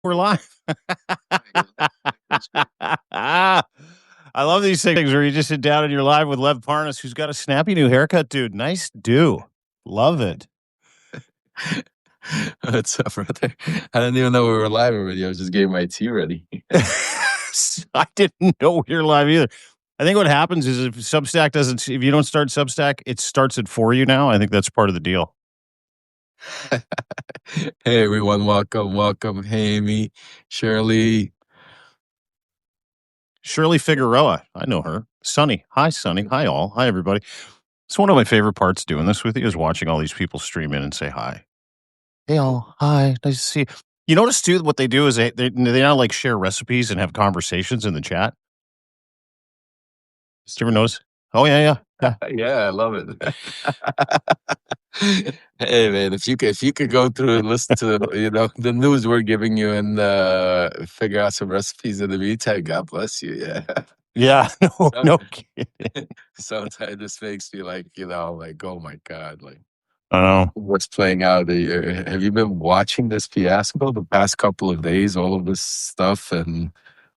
We're live. I love these things where you just sit down and you're live with Lev Parnas, who's got a snappy new haircut, dude. Nice do. Love it. What's up, brother? I didn't even know we were live already. I was just getting my tea ready. I didn't know we were live either. I think what happens is if Substack doesn't, if you don't start Substack, it starts it for you now. I think that's part of the deal. Hey, everyone. Welcome. Hey, Amy, Shirley Figueroa. I know her. Sunny. Hi, Sunny. Hi, all. Hi, everybody. It's one of my favorite parts doing this with you is watching all these people stream in and say hi. Hey, all. Hi. Nice to see you. You notice, too, what they do is they now like share recipes and have conversations in the chat. Did you ever notice? Oh, yeah. Yeah, I love it. Hey, man, if you could go through and listen to the news we're giving you and figure out some recipes in the meantime, God bless you. Yeah. Yeah, no kidding. Sometimes this makes me like, like, oh my God, like, I know. what's playing out. Have you been watching this fiasco the past couple of days? All of this stuff and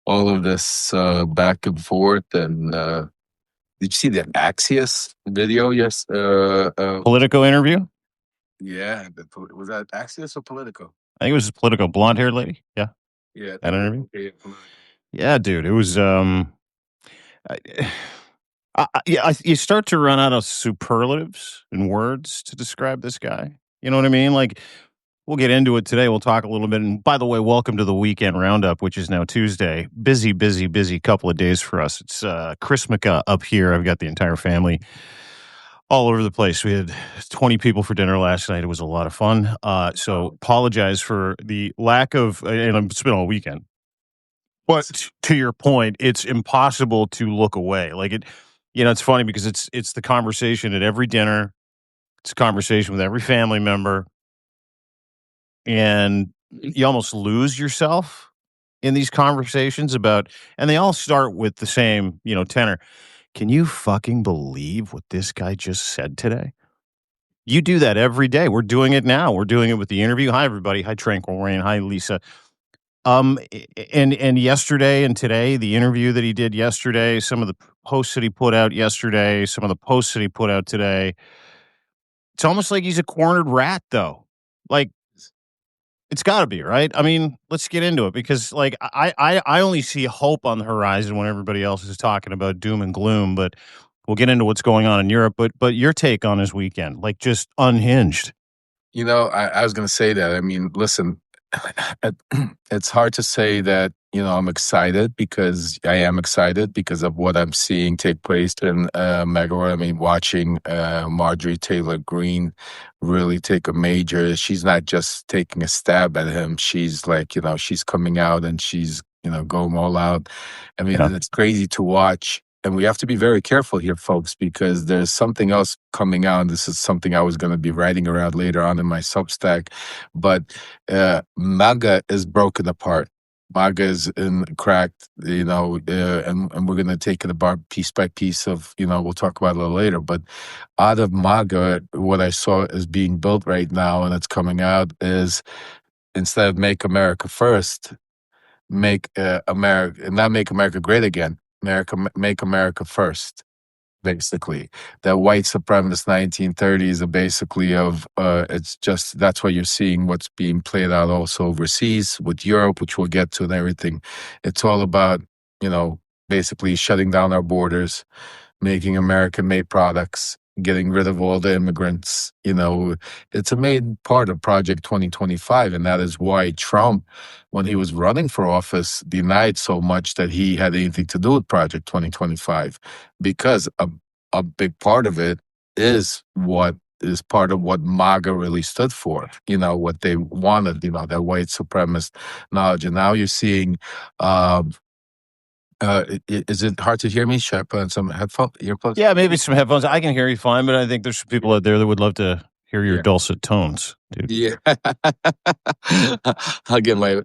all of this back and forth. And did you see the Axios video? Yes. Politico interview? Yeah. Was that Axios or Politico? I think it was a Politico, blonde-haired lady. Yeah. Yeah. That interview? Okay, yeah, dude. It was... you start to run out of superlatives and words to describe this guy. You know what I mean? Like, we'll get into it today. We'll talk a little bit. And by the way, welcome to the weekend roundup, which is now Tuesday. Busy couple of days for us. It's Christmas up here. I've got the entire family all over the place. We had 20 people for dinner last night. It was a lot of fun. So apologize for the lack of, and it's been all weekend. But to your point, it's impossible to look away. Like it, it's funny because it's the conversation at every dinner. It's a conversation with every family member. And you almost lose yourself in these conversations and they all start with the same, tenor. Can you fucking believe what this guy just said today? You do that every day. We're doing it now. We're doing it with the interview. Hi, everybody. Hi, Tranquil Rain. Hi, Lisa. And yesterday and today, the interview that he did yesterday, some of the posts that he put out yesterday, some of the posts that he put out today, it's almost like he's a cornered rat, though. Like, it's got to be, right? I mean, let's get into it because, like, I only see hope on the horizon when everybody else is talking about doom and gloom. But we'll get into what's going on in Europe. But your take on his weekend, like, just unhinged. I was going to say that. I mean, listen, it's hard to say that, I'm excited because I am excited because of what I'm seeing take place in MAGA. I mean, watching Marjorie Taylor Greene really take a major, she's not just taking a stab at him. She's like, she's coming out and she's, going all out. I mean, It's crazy to watch. And we have to be very careful here, folks, because there's something else coming out. This is something I was going to be writing around later on in my Substack. But MAGA is broken apart. MAGA is cracked, and we're going to take it apart piece by piece of, we'll talk about it a little later. But out of MAGA, what I saw is being built right now, and it's coming out, is instead of make America first, make America, not make America great again. Make America first, basically. The white supremacist 1930s are basically it's just, that's what you're seeing, what's being played out also overseas with Europe, which we'll get to and everything. It's all about, basically shutting down our borders, making American-made products, getting rid of all the immigrants. It's a main part of Project 2025, and that is why Trump, when he was running for office, denied so much that he had anything to do with Project 2025, because a big part of it is part of what MAGA really stood for, what they wanted, that white supremacist knowledge. And now you're seeing, is it hard to hear me? Should I put on some earplugs? Yeah, maybe some headphones. I can hear you fine, but I think there's some people out there that would love to hear your dulcet tones, dude. Yeah. I'll get my,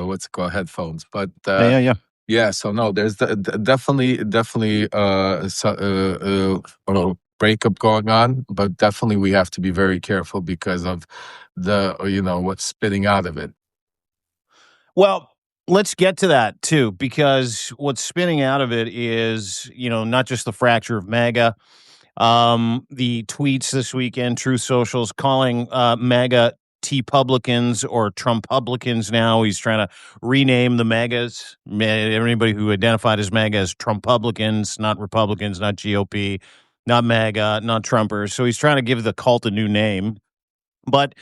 what's it called, headphones. But yeah, so no, there's definitely a breakup going on, but definitely we have to be very careful because of the, what's spitting out of it. Well, let's get to that too, because what's spinning out of it is, not just the fracture of MAGA, the tweets this weekend, True Socials calling MAGA T-publicans or Trumpublicans now. He's trying to rename the MAGAs. Everybody who identified as MAGA as Trumpublicans, not Republicans, not GOP, not MAGA, not Trumpers. So he's trying to give the cult a new name. But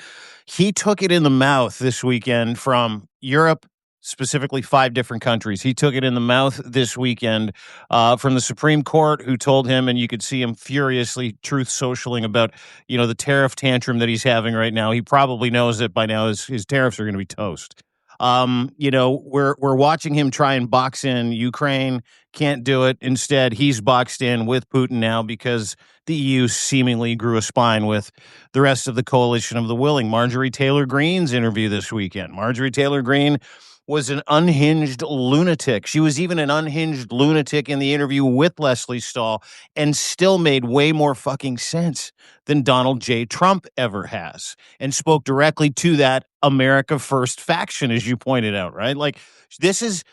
he took it in the mouth this weekend from Europe, specifically 5 different countries. He took it in the mouth this weekend from the Supreme Court, who told him, and you could see him furiously truth socialing about, the tariff tantrum that he's having right now. He probably knows that by now his tariffs are going to be toast. We're watching him try and box in Ukraine. Can't do it. Instead, he's boxed in with Putin now because the EU seemingly grew a spine with the rest of the coalition of the willing. Marjorie Taylor Greene's interview this weekend. Marjorie Taylor Greene was an unhinged lunatic. She was even an unhinged lunatic in the interview with Leslie Stahl and still made way more fucking sense than Donald J. Trump ever has, and spoke directly to that America First faction, as you pointed out, right? Like this is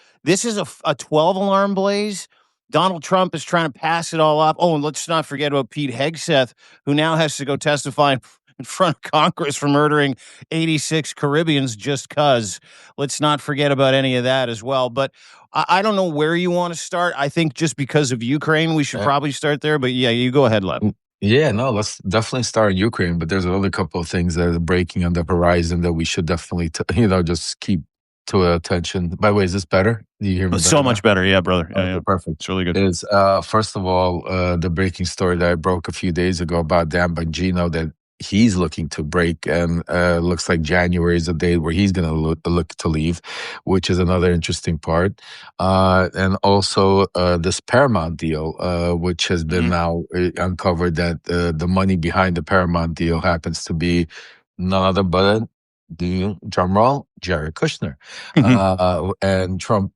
a 12 alarm blaze. Donald Trump is trying to pass it all off. Oh, and let's not forget about Pete Hegseth, who now has to go testify in front of Congress for murdering 86 Caribbeans just because. Let's not forget about any of that as well. But I don't know where you want to start. I think just because of Ukraine, we should probably start there. But yeah, you go ahead, Lev. Yeah, no, let's definitely start in Ukraine. But there's another couple of things that are breaking on the horizon that we should definitely, just keep to attention. By the way, is this better? Do you hear me? So much better, yeah, brother. Yeah, yeah. Perfect. It's really good. Is first of all, the breaking story that I broke a few days ago about Dan Bongino that he's looking to break, and looks like January is the date where he's going to look to leave, which is another interesting part. And also this Paramount deal, which has been now uncovered that the money behind the Paramount deal happens to be none other but, drum roll, Jared Kushner. And Trump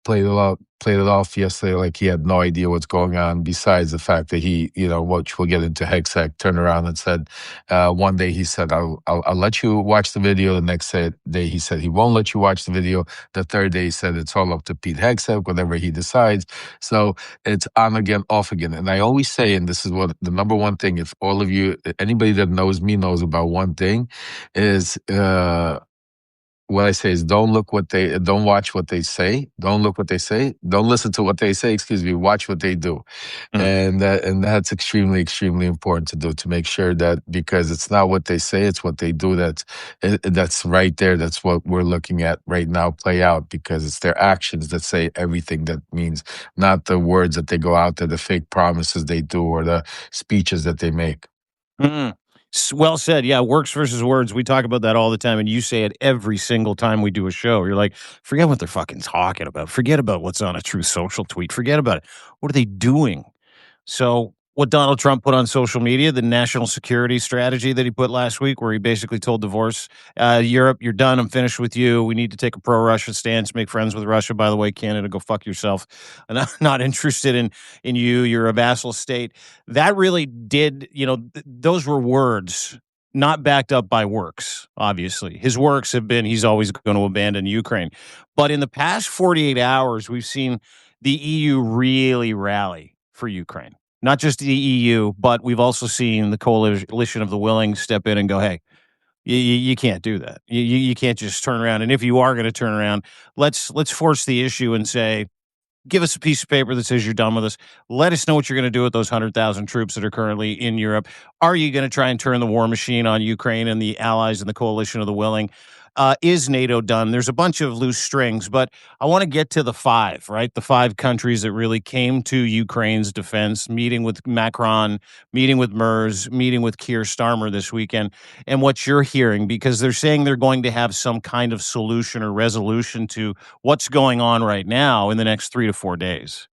played it off yesterday like he had no idea what's going on, besides the fact that he, which we'll get into Hegseth, turned around and said, one day he said, I'll let you watch the video. The next day he said he won't let you watch the video. The third day he said it's all up to Pete Hegseth, whatever he decides. So it's on again, off again. And I always say, and this is what the number one thing, if all of you, anybody that knows me knows about one thing, is what I say is don't watch what they say, don't look what they say, don't listen to what they say, watch what they do. And that's extremely, extremely important to do, to make sure that, because it's not what they say, it's what they do. That's right there. That's what we're looking at right now play out, because it's their actions that say everything that means, not the words that they go out there, the fake promises they do, or the speeches that they make. Well said. Yeah, works versus words. We talk about that all the time, and you say it every single time we do a show. You're like, forget what they're fucking talking about. Forget about what's on a True Social tweet. Forget about it. What are they doing? So what Donald Trump put on social media, the national security strategy that he put last week, where he basically told Europe, you're done. I'm finished with you. We need to take a pro-Russia stance, make friends with Russia. By the way, Canada, go fuck yourself. I'm not interested in you. You're a vassal state. That really did, those were words not backed up by works, obviously. His works have been he's always going to abandon Ukraine. But in the past 48 hours, we've seen the EU really rally for Ukraine. Not just the EU, but we've also seen the coalition of the willing step in and go, hey, you can't do that. You can't just turn around. And if you are going to turn around, let's force the issue and say, give us a piece of paper that says you're done with us. Let us know what you're going to do with those 100,000 troops that are currently in Europe. Are you going to try and turn the war machine on Ukraine and the allies and the coalition of the willing? Is NATO done? There's a bunch of loose strings, but I want to get to the 5, right? The 5 countries that really came to Ukraine's defense, meeting with Macron, meeting with Merz, meeting with Keir Starmer this weekend, and what you're hearing, because they're saying they're going to have some kind of solution or resolution to what's going on right now in the next 3 to 4 days.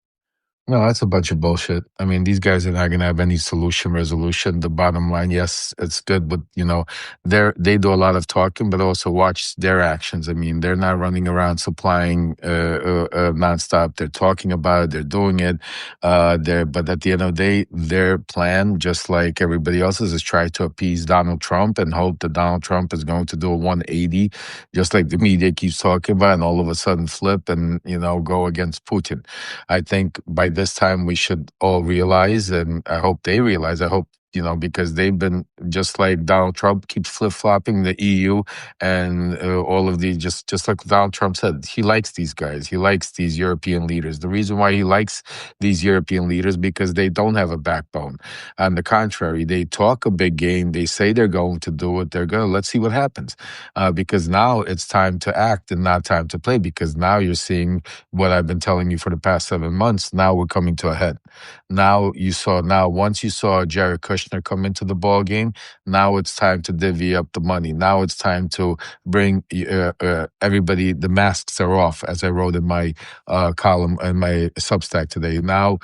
No, that's a bunch of bullshit. I mean, these guys are not going to have any resolution. The bottom line, yes, it's good, but they do a lot of talking, but also watch their actions. I mean, they're not running around supplying nonstop. They're talking about it. They're doing it. But at the end of the day, their plan, just like everybody else's, is try to appease Donald Trump and hope that Donald Trump is going to do a 180, just like the media keeps talking about, and all of a sudden flip and go against Putin. I think by this time we should all realize, and I hope they realize, I hope, because they've been, just like Donald Trump keeps flip-flopping the EU and all of these, just like Donald Trump said, he likes these guys. He likes these European leaders. The reason why he likes these European leaders, because they don't have a backbone. On the contrary, they talk a big game. They say they're going to do it. Let's see what happens. Because now it's time to act and not time to play, because now you're seeing what I've been telling you for the past 7 months. Now we're coming to a head. Once you saw Jared Kushner come into the ball game, now it's time to divvy up the money. Now it's time to bring everybody. The masks are off, as I wrote in my column in my Substack today. Now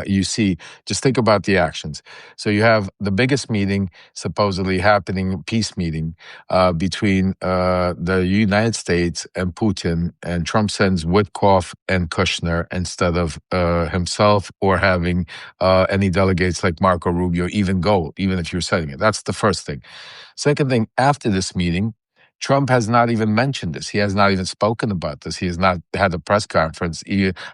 you see, just think about the actions. So you have the biggest meeting supposedly happening, peace meeting between the United States and Putin, and Trump sends Witkoff and Kushner instead of himself, or having any delegates like Marco Rubio even go, even if you're setting it. That's the first thing. Second thing, after this meeting, Trump has not even mentioned this. He has not even spoken about this. He has not had a press conference.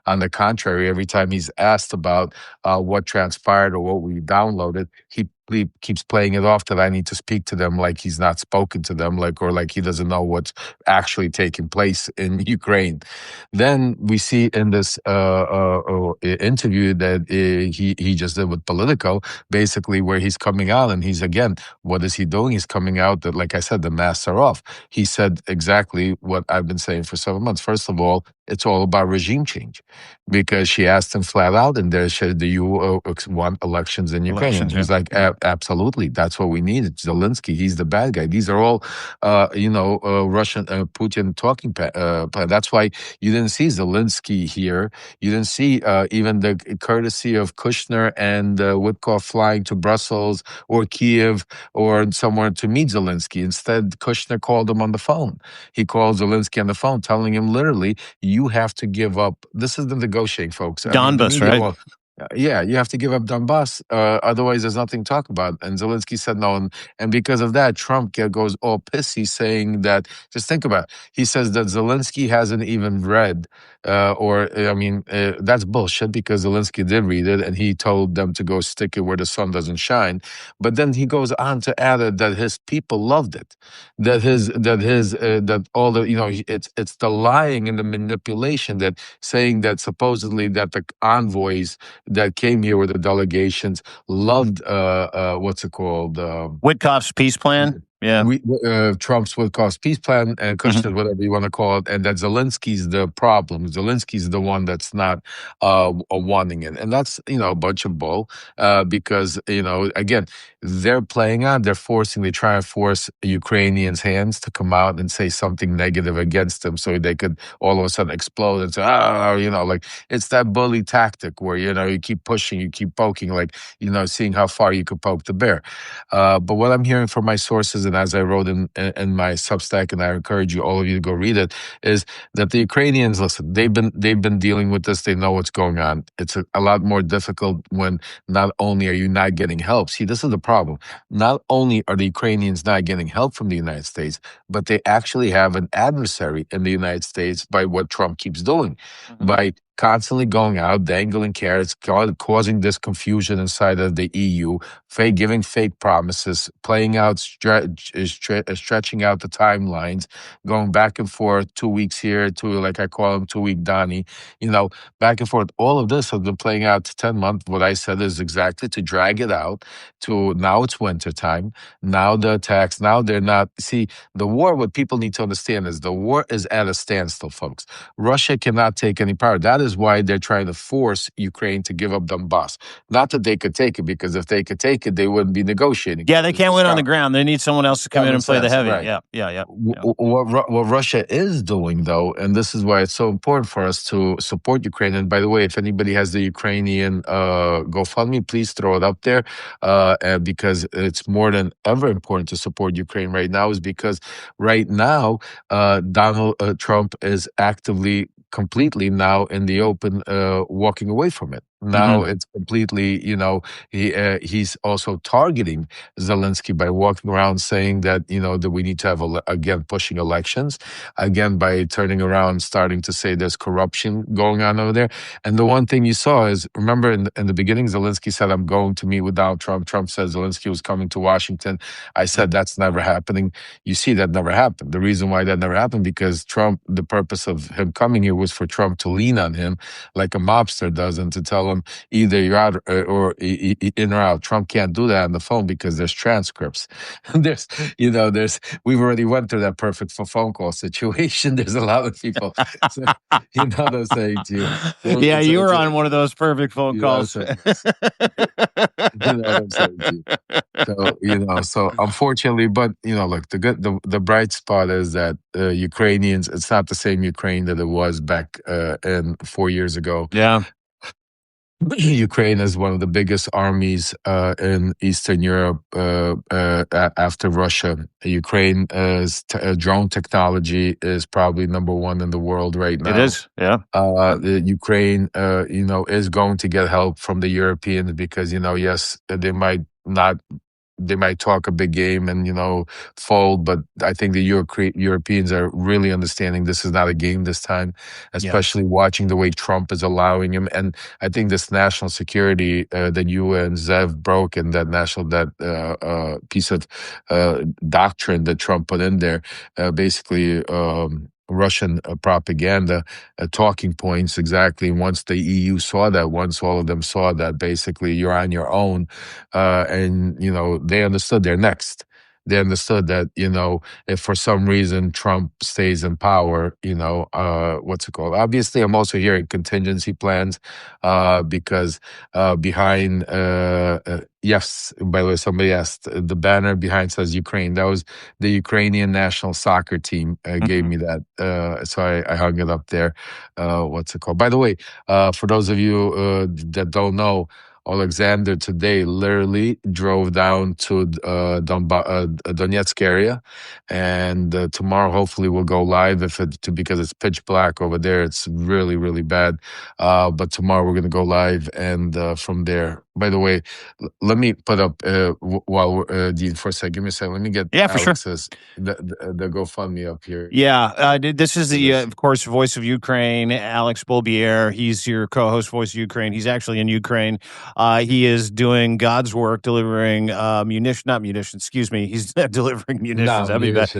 On the contrary, every time he's asked about what transpired or what we downloaded, he keeps playing it off that I need to speak to them, like he's not spoken to them, or like he doesn't know what's actually taking place in Ukraine. Then we see in this interview that he just did with Politico, basically where he's coming out, and what is he doing? He's coming out that, like I said, the masks are off. He said exactly what I've been saying for 7 months. First of all, it's all about regime change, because she asked him flat out, and do you want elections in Ukraine? And he's like, absolutely, that's what we need. It's Zelensky, he's the bad guy. These are all, Russian Putin talking plan. That's why you didn't see Zelensky here. You didn't see even the courtesy of Kushner and Witkoff flying to Brussels or Kiev or somewhere to meet Zelensky. Instead, Kushner called him on the phone. He called Zelensky on the phone, telling him literally, you have to give up. This is the negotiating, folks. Donbas, right? Yeah, you have to give up Donbas. Otherwise, there's nothing to talk about. And Zelensky said no. And because of that, Trump goes all pissy, saying that, just think about it. He says that Zelensky hasn't even read, that's bullshit, because Zelensky did read it, and he told them to go stick it where the sun doesn't shine. But then he goes on to add that his people loved it. It's the lying and the manipulation, that saying that supposedly that the envoys that came here with the delegations loved what's it called? Witkoff's peace plan. Yeah, Trump's Witkoff's peace plan, and Kushner, whatever you want to call it, and that Zelensky's the problem. Zelensky's the one that's not wanting it, and that's a bunch of bull. Because again, they're trying to force Ukrainians' hands to come out and say something negative against them, so they could all of a sudden explode and say, like it's that bully tactic where you keep pushing, you keep poking, like seeing how far you could poke the bear. But what I'm hearing from my sources, and as I wrote in my Substack, and I encourage all of you to go read it, is that the Ukrainians, listen, they've been dealing with this. They know what's going on. It's a lot more difficult when not only are you not getting help. See, this is the problem. Not only are the Ukrainians not getting help from the United States, but they actually have an adversary in the United States by what Trump keeps doing, by constantly going out, dangling carrots, causing this confusion inside of the EU, giving fake promises, playing out, stretching out the timelines, going back and forth, 2 weeks here, like I call him 2-week Donnie, back and forth. All of this has been playing out to 10 months. What I said is exactly to drag it out to now it's wintertime. Now the attacks, now they're not. See, the war, what people need to understand is the war is at a standstill, folks. Russia cannot take any power. That is is why they're trying to force Ukraine to give up Donbas. Not that they could take it, because if they could take it, they wouldn't be negotiating. Yeah, they can't win on the ground. They need someone else to come in and play the heavy. Right. Yeah. What Russia is doing, though, and this is why it's so important for us to support Ukraine. And by the way, if anybody has the Ukrainian GoFundMe, please throw it up there, because it's more than ever important to support Ukraine right now. Is because right now Donald Trump is actively, completely now in the open, walking away from it. Now it's completely, he's also targeting Zelensky by walking around saying that, that we need to have, again, pushing elections, again, by turning around, starting to say there's corruption going on over there. And the one thing you saw is, remember in the beginning, Zelensky said, I'm going to meet with Donald Trump. Trump said Zelensky was coming to Washington. I said, that's never happening. You see, that never happened. The reason why that never happened, because Trump, the purpose of him coming here was for Trump to lean on him like a mobster does, and to tell him either you're out or in or out. Trump can't do that on the phone because there's transcripts. We've already went through that perfect for phone call situation. There's a lot of people, so, you know what I'm saying to you. Yeah, you were on one of those perfect phone calls. You know what I'm saying to you. So unfortunately, but look, the bright spot is that Ukrainians, it's not the same Ukraine that it was back in 4 years ago. Yeah. Ukraine is one of the biggest armies in Eastern Europe after Russia. Ukraine's drone technology is probably number one in the world right now. It is, yeah. Ukraine, is going to get help from the Europeans because, yes, they might talk a big game and, fold, but I think the Europeans are really understanding this is not a game this time, especially watching the way Trump is allowing him. And I think this national security that you and Zev broke, and that piece of doctrine that Trump put in there, basically Russian propaganda talking points exactly. Once the EU saw that, once all of them saw that, basically you're on your own, and they understood they're next. They understood that if for some reason Trump stays in power, what's it called? Obviously, I'm also hearing contingency plans because behind. Yes, by the way, somebody asked, the banner behind says Ukraine. That was the Ukrainian national soccer team gave me that. So I hung it up there. What's it called? By the way, for those of you that don't know, Alexander today literally drove down to Donetsk area, and tomorrow hopefully we'll go live because it's pitch black over there. It's really, really bad. But tomorrow we're going to go live, and from there. By the way, let me put up while Dean, for a second. Give me a second. Let me get Alex's the GoFundMe up here. Yeah, this is the of course, voice of Ukraine, Alex Bolbier. He's your co-host, voice of Ukraine. He's actually in Ukraine. He is doing God's work, delivering munitions. Excuse me. He's delivering munitions.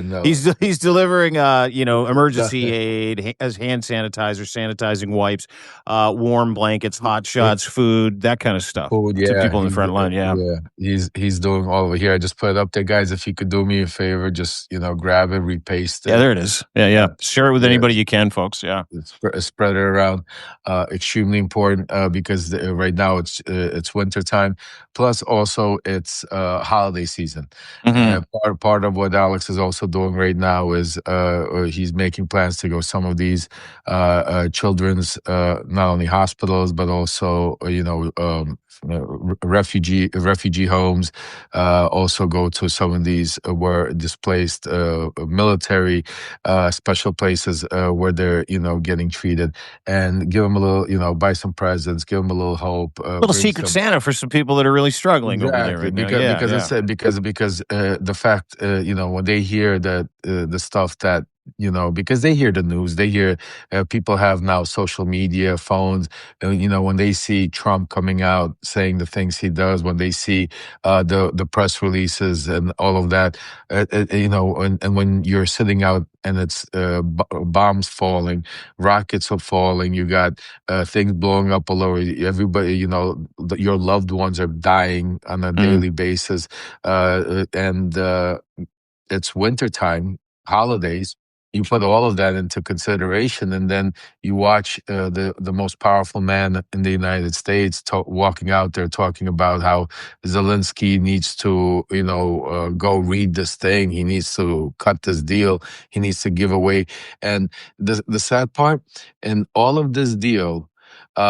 No. He's delivering emergency aid, as hand sanitizer, sanitizing wipes, warm blankets, hot shots, food, that kind of stuff. To people in the front line. Yeah. He's doing all over here. I just put it up there, guys. If you could do me a favor, just grab it, repaste it. Yeah, there it is. Yeah. Share it with anybody you can, folks. Yeah, spread it around. Extremely important because right now it's winter time. Plus, also it's holiday season. Part of what Alex is also doing right now is he's making plans to go some of these children's not only hospitals but also refugee homes, also go to some of these were displaced military special places where they're getting treated, and give them a little, buy some presents, give them a little hope, a little secret Santa for some people that are really struggling over there right now. Because the fact when they hear that the stuff that because they hear the news, they hear people have now social media, phones, when they see Trump coming out saying the things he does, when they see the press releases and all of that, and when you're sitting out and it's bombs falling, rockets are falling, you got things blowing up all over, everybody, your loved ones are dying on a daily basis, and it's wintertime, holidays. you put all of that into consideration, and then you watch the most powerful man in the United States walking out there talking about how Zelensky needs to, go read this thing. He needs to cut this deal. He needs to give away. And the sad part in all of this deal, they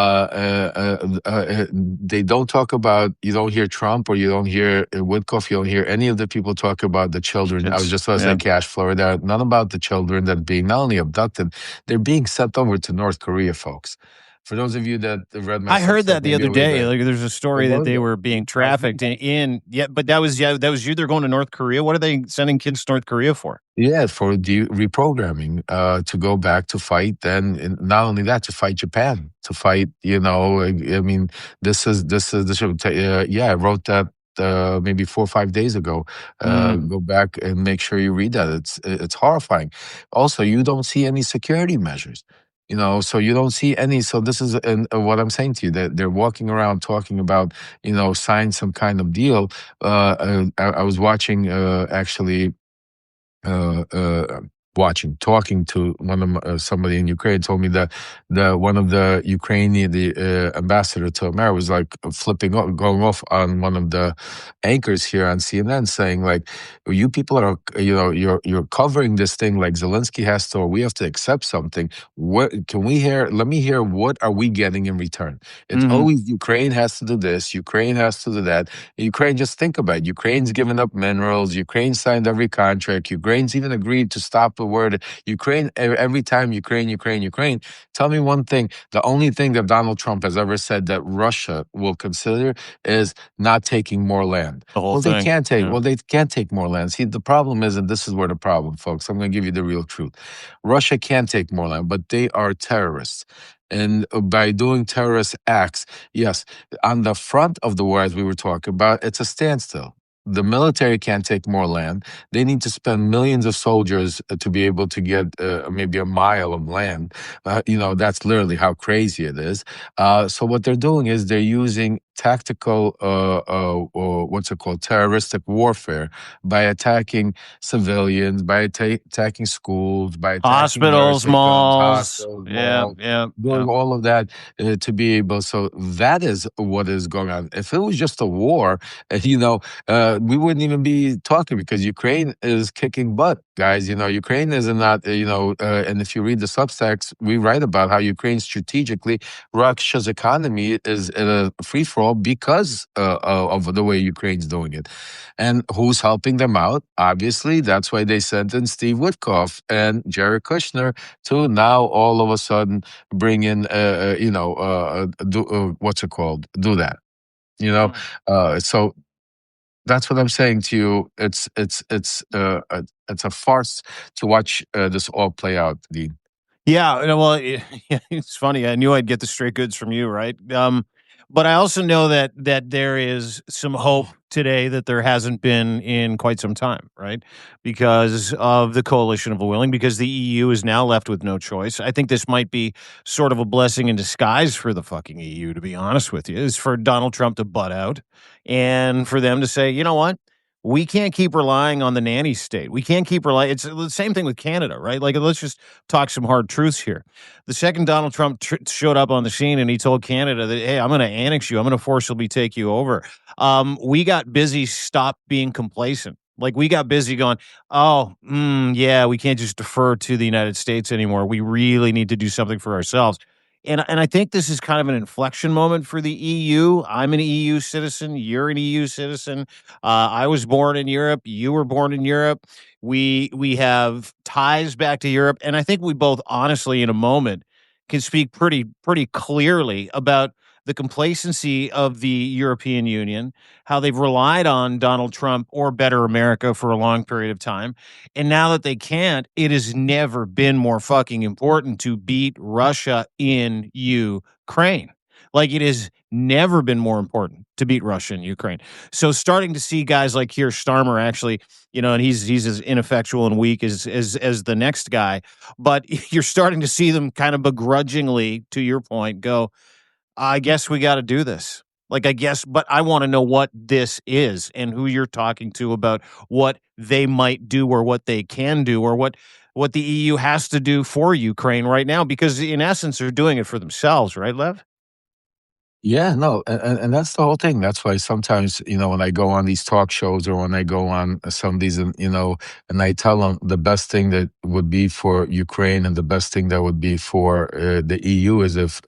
don't talk about. You don't hear Trump, or you don't hear Witkoff. You don't hear any of the people talk about the children. I was just going to say cash flow. There, none about the children that are being not only abducted, they're being sent over to North Korea, folks. For those of you that read my, I heard that the other day. Like, there's a story that they were being trafficked in. Yeah, but that was you. They're going to North Korea. What are they sending kids to North Korea for? Yeah, for reprogramming, to go back to fight. Then, and not only that, to fight Japan, to fight. I mean, this is. I wrote that maybe 4 or 5 days ago. Go back and make sure you read that. It's horrifying. Also, you don't see any security measures. So you don't see any. So this is what I'm saying to you, that they're walking around talking about, sign some kind of deal. I was watching actually uh, uh, talking to somebody in Ukraine, told me that one of the Ukrainian, the ambassador to America, was like going off on one of the anchors here on CNN, saying like, you people are, you're covering this thing like Zelensky has to, or we have to accept something. What can we hear? Let me hear, what are we getting in return? It's always Ukraine has to do this, Ukraine has to do that. Ukraine, just think about it. Ukraine's given up minerals. Ukraine signed every contract. Ukraine's even agreed to stop the word Ukraine every time. Ukraine. Tell me one thing. The only thing that Donald Trump has ever said that Russia will consider is not taking more land. The whole thing. They can't take. Well, they can't take more land. See, the problem is, and this is where the problem, folks. I'm going to give you the real truth. Russia can take more land, but they are terrorists. And by doing terrorist acts, yes, on the front of the war, as we were talking about, it's a standstill. The military can't take more land. They need to spend millions of soldiers to be able to get maybe a mile of land. That's literally how crazy it is. So what they're doing is they're using tactical, what's it called, terroristic warfare by attacking civilians, by attacking schools, by attacking hospitals, malls, doing all of that to be able. So that is what is going on. If it was just a war, we wouldn't even be talking, because Ukraine is kicking butt, guys. Ukraine is not, and if you read the Substacks, we write about how Ukraine strategically, Russia's economy is in a free for all because of the way Ukraine's doing it. And who's helping them out? Obviously, that's why they sent in Steve Witkoff and Jared Kushner to now all of a sudden bring in, what's it called? Do that, so. That's what I'm saying to you. It's a farce to watch this all play out, Dean. Yeah, well, it's funny. I knew I'd get the straight goods from you, right? But I also know that there is some hope today that there hasn't been in quite some time, right? Because of the coalition of the willing, because the EU is now left with no choice. I think this might be sort of a blessing in disguise for the fucking EU, to be honest with you, is for Donald Trump to butt out and for them to say, you know what? We can't keep relying on the nanny state. We can't keep relying. It's the same thing with Canada, right? Like, let's just talk some hard truths here. The second Donald Trump showed up on the scene and he told Canada that, hey, I'm going to annex you. I'm going to forcibly take you over. We got busy. Stop being complacent. Like, we got busy going, yeah, we can't just defer to the United States anymore. We really need to do something for ourselves. And I think this is kind of an inflection moment for the EU. I'm an EU citizen. You're an EU citizen. I was born in Europe. You were born in Europe. We have ties back to Europe, and I think we both, honestly, in a moment, can speak pretty clearly about the complacency of the European Union, how they've relied on Donald Trump or Better America for a long period of time. And now that they can't, it has never been more fucking important to beat Russia in Ukraine. Like, it has never been more important to beat Russia in Ukraine. So starting to see guys like Keir Starmer actually, and he's as ineffectual and weak as the next guy, but you're starting to see them kind of begrudgingly, to your point, go, I guess we got to do this. Like, I guess, but I want to know what this is and who you're talking to about what they might do or what they can do or what what the EU has to do for Ukraine right now, because in essence, they're doing it for themselves, right, Lev? Yeah, no, and that's the whole thing. That's why sometimes, when I go on these talk shows or when I go on some of these, and I tell them the best thing that would be for Ukraine and the best thing that would be for the EU is if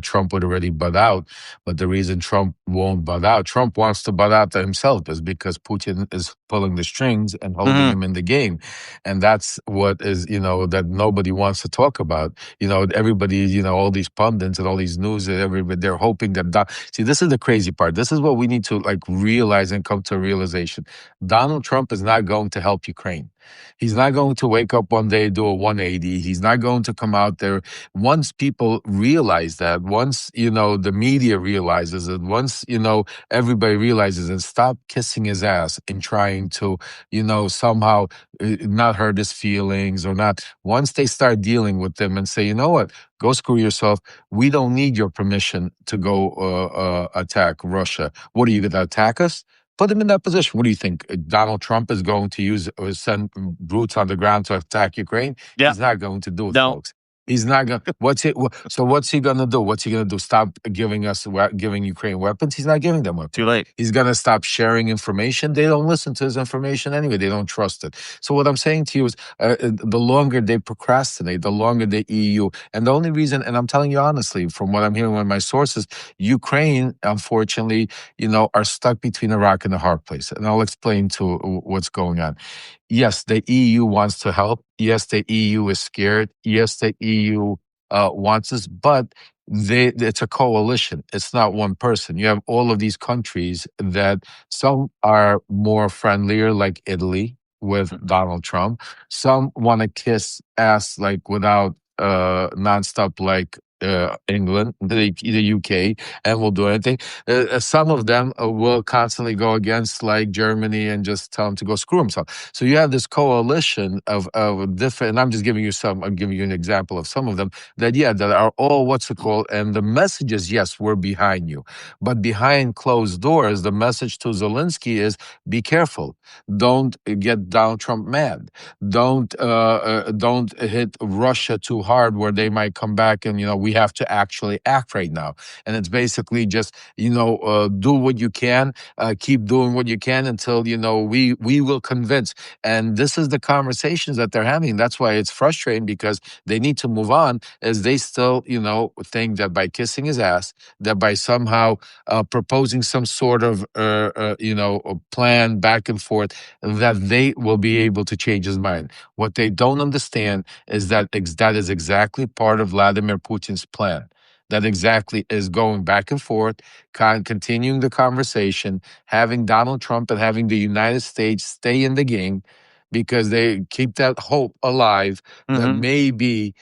Trump would already butt out. But the reason Trump won't butt out, Trump wants to butt out himself, is because Putin is pulling the strings and holding him in the game. And that's what is, that nobody wants to talk about. Everybody, all these pundits and all these news and everybody, they're hoping that see, this is the crazy part. This is what we need to realize and come to a realization. Donald Trump is not going to help Ukraine. He's not going to wake up one day, do a 180. He's not going to come out there. Once people realize that, once, the media realizes it, once, everybody realizes and stop kissing his ass and trying to, somehow not hurt his feelings or not. Once they start dealing with them and say, you know what, go screw yourself. We don't need your permission to go attack Russia. What are you going to attack us? Put him in that position. What do you think? Donald Trump is going to use or send boots on the ground to attack Ukraine? Yeah. He's not going to do it, No. folks. He's not going. So what's he going to do? What's he going to do? Stop giving Ukraine weapons? He's not giving them weapons. Too late. He's going to stop sharing information. They don't listen to his information anyway. They don't trust it. So what I'm saying to you is, the longer they procrastinate, the longer the EU, and the only reason, and I'm telling you honestly, from what I'm hearing from my sources, Ukraine, unfortunately, are stuck between a rock and a hard place. And I'll explain to what's going on. Yes, the EU wants to help. Yes, the EU is scared. Yes, the EU wants us, but it's a coalition. It's not one person. You have all of these countries that some are more friendlier, like Italy with Donald Trump. Some want to kiss ass without nonstop, England, the UK, and will do anything. Some of them will constantly go against Germany and just tell them to go screw themselves. So you have this coalition of different, and I'm giving you an example of some of them that are all what's it called, and the message is, yes, we're behind you. But behind closed doors, the message to Zelensky is, be careful. Don't get Donald Trump mad. Don't hit Russia too hard where they might come back and, we have to actually act right now. And it's basically just, do what you can, keep doing what you can until, we will convince. And this is the conversations that they're having. That's why it's frustrating, because they need to move on, as they still, think that by kissing his ass, that by somehow proposing some sort of, plan back and forth, that they will be able to change his mind. What they don't understand is that that is exactly part of Vladimir Putin's plan. That exactly is going back and forth, continuing the conversation, having Donald Trump and having the United States stay in the game, because they keep that hope alive that maybe,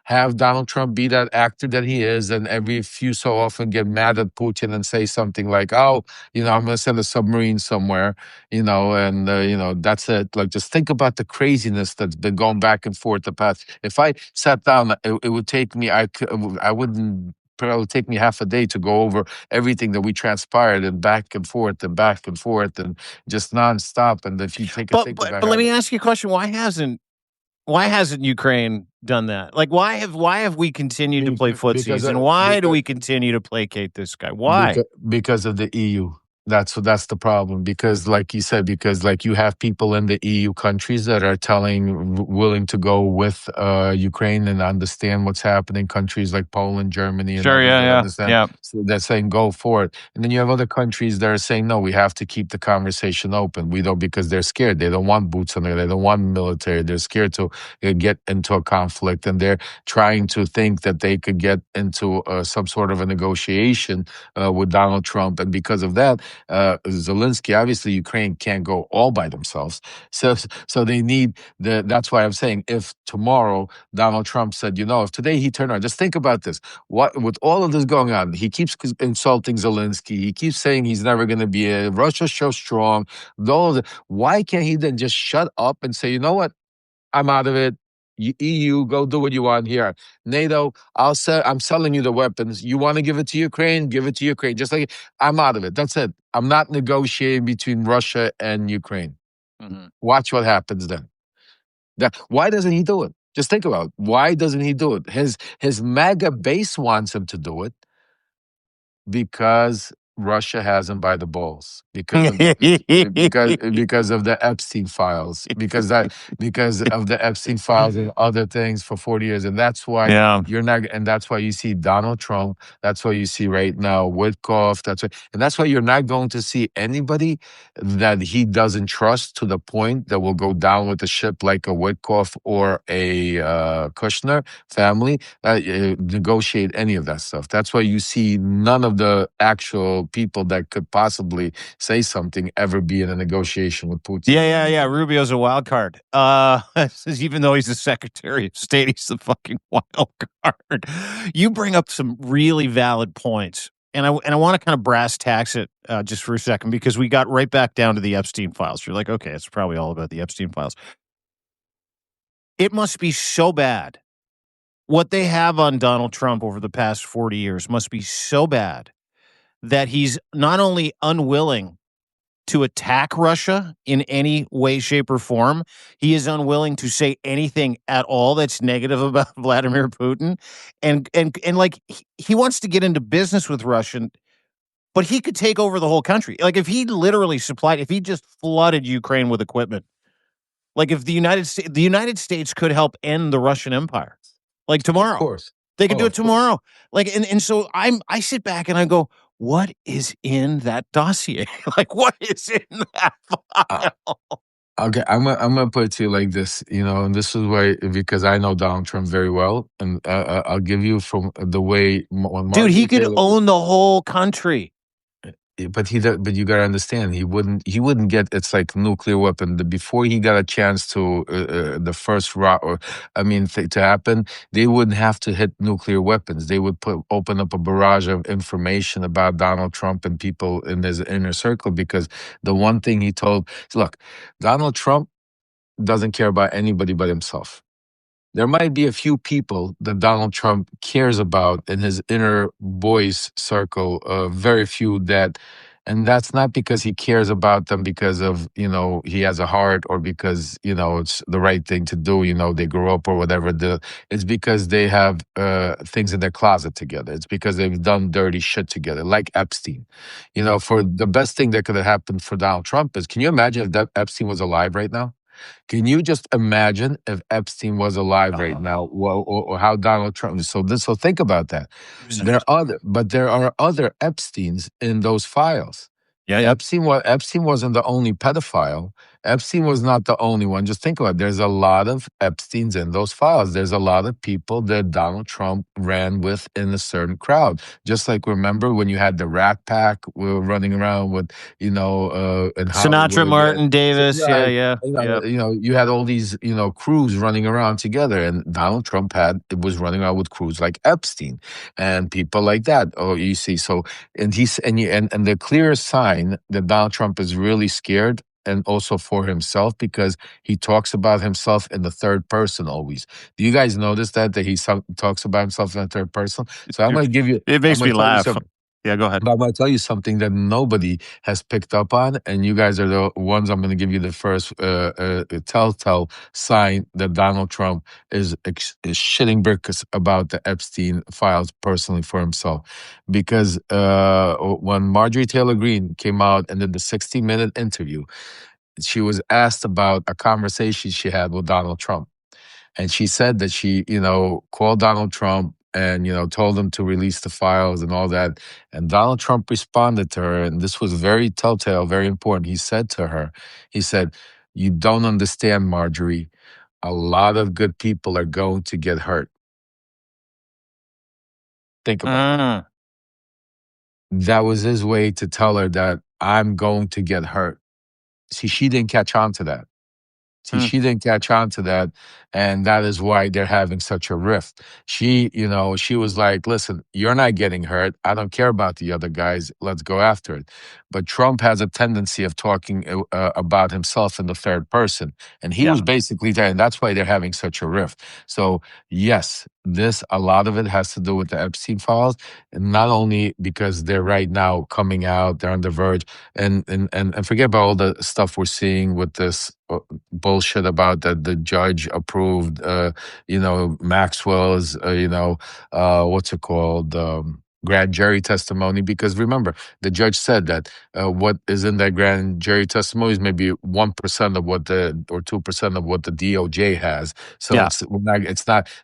have Donald Trump be that actor that he is, and every few so often get mad at Putin and say something like, oh, I'm going to send a submarine somewhere, and, that's it. Just think about the craziness that's been going back and forth the past. If I sat down, it would take me, I wouldn't, probably take me half a day to go over everything that we transpired and back and forth and just nonstop. And if you take a think about but let me ask you a question. Why hasn't Ukraine done that? Why have we continued to play footsies, and why do we continue to placate this guy? Why? Because of the EU. That's the problem. Because, like you said, you have people in the EU countries that are willing to go with Ukraine and understand what's happening. Countries like Poland, Germany, and yeah. So they're saying go for it. And then you have other countries that are saying, no, we have to keep the conversation open. We don't, because they're scared. They don't want boots on the ground. They don't want military. They're scared to get into a conflict, and they're trying to think that they could get into some sort of a negotiation with Donald Trump. And because of that, Zelensky, obviously Ukraine can't go all by themselves. So they need that's why I'm saying, if tomorrow Donald Trump said, if today he turned around, just think about this. With all of this going on, he keeps insulting Zelensky. He keeps saying he's never going to be Russia's so strong. Why can't he then just shut up and say, you know what? I'm out of it. EU, go do what you want here. NATO, I'm selling you the weapons. You want to give it to Ukraine? Give it to Ukraine. Just like, I'm out of it. That's it. I'm not negotiating between Russia and Ukraine. Watch what happens then. Why doesn't he do it? Just think about it. Why doesn't he do it? His MAGA base wants him to do it because Russia has him by the balls because of the Epstein files because of the Epstein files and other things for 40 years, and that's why that's why you see Donald Trump. That's why you see right now Witkoff. That's why you're not going to see anybody that he doesn't trust to the point that will go down with the ship like a Witkoff or a Kushner family negotiate any of that stuff. That's why you see none of the actual people that could possibly say something ever be in a negotiation with Putin. Yeah. Rubio's a wild card. Even though he's the Secretary of State, he's the fucking wild card. You bring up some really valid points, and I want to kind of brass tacks it just for a second because we got right back down to the Epstein files. You're like, okay, it's probably all about the Epstein files. It must be so bad. What they have on Donald Trump over the past 40 years must be so bad that he's not only unwilling to attack Russia in any way, shape, or form, he is unwilling to say anything at all that's negative about Vladimir Putin. And like he wants to get into business with Russia, but he could take over the whole country. Like if he literally if he just flooded Ukraine with equipment, like if the United States could help end the Russian Empire. Like tomorrow. Of course. They could do it tomorrow. Like, and so I sit back and I go, what is in that dossier? Like, what is in that file? Okay, I'm gonna put it to you like this, and this is why, because I know Donald Trump very well, and I'll give you from the way when dude, he could own the whole country. But you gotta understand, he wouldn't get. It's like nuclear weapon. Before he got a chance to the first to happen, they wouldn't have to hit nuclear weapons. They would open up a barrage of information about Donald Trump and people in his inner circle, because the one thing he told, look, Donald Trump doesn't care about anybody but himself. There might be a few people that Donald Trump cares about in his inner boys circle, very few and that's not because he cares about them because of, he has a heart or because, it's the right thing to do, they grew up or whatever. It's because they have things in their closet together. It's because they've done dirty shit together, like Epstein. For the best thing that could have happened for Donald Trump is, can you imagine if Epstein was alive right now? Can you just imagine if Epstein was alive right now, or how Donald Trump? So think about that. There are other Epsteins in those files. Yeah. Epstein wasn't the only pedophile. Epstein was not the only one. Just think about it. There's a lot of Epsteins in those files. There's a lot of people that Donald Trump ran with in a certain crowd. Just like, remember when you had the Rat Pack running around with, and Sinatra, Martin, Davis. Yeah. You had all these, crews running around together, and Donald Trump was running around with crews like Epstein and people like that. Oh, you see. So, and the clearest sign that Donald Trump is really scared, and also for himself, because he talks about himself in the third person always. Do you guys notice that he talks about himself in the third person? So I'm going to give you. It makes me laugh. Yeah, go ahead. But I'm going to tell you something that nobody has picked up on, and you guys are the ones. I'm going to give you the first telltale sign that Donald Trump is shitting bricks about the Epstein files personally for himself. Because when Marjorie Taylor Greene came out and did the 60-minute interview, she was asked about a conversation she had with Donald Trump. And she said that she, called Donald Trump and, told him to release the files and all that. And Donald Trump responded to her, and this was very telltale, very important. He said to her, "You don't understand, Marjorie. A lot of good people are going to get hurt." Think about it. That was his way to tell her that I'm going to get hurt. See, she didn't catch on to that. She didn't catch on to that, and that is why they're having such a rift. She was like, "Listen, you're not getting hurt. I don't care about the other guys. Let's go after it." But Trump has a tendency of talking about himself in the third person, and he was basically there, and that's why they're having such a rift. So yes, a lot of it has to do with the Epstein files, and not only because they're right now coming out, they're on the verge, and forget about all the stuff we're seeing with this bullshit about that the judge approved, Maxwell's, what's it called? Grand jury testimony, because remember, the judge said that what is in that grand jury testimony is maybe 1% of what or 2% of what the DOJ has. So Yeah.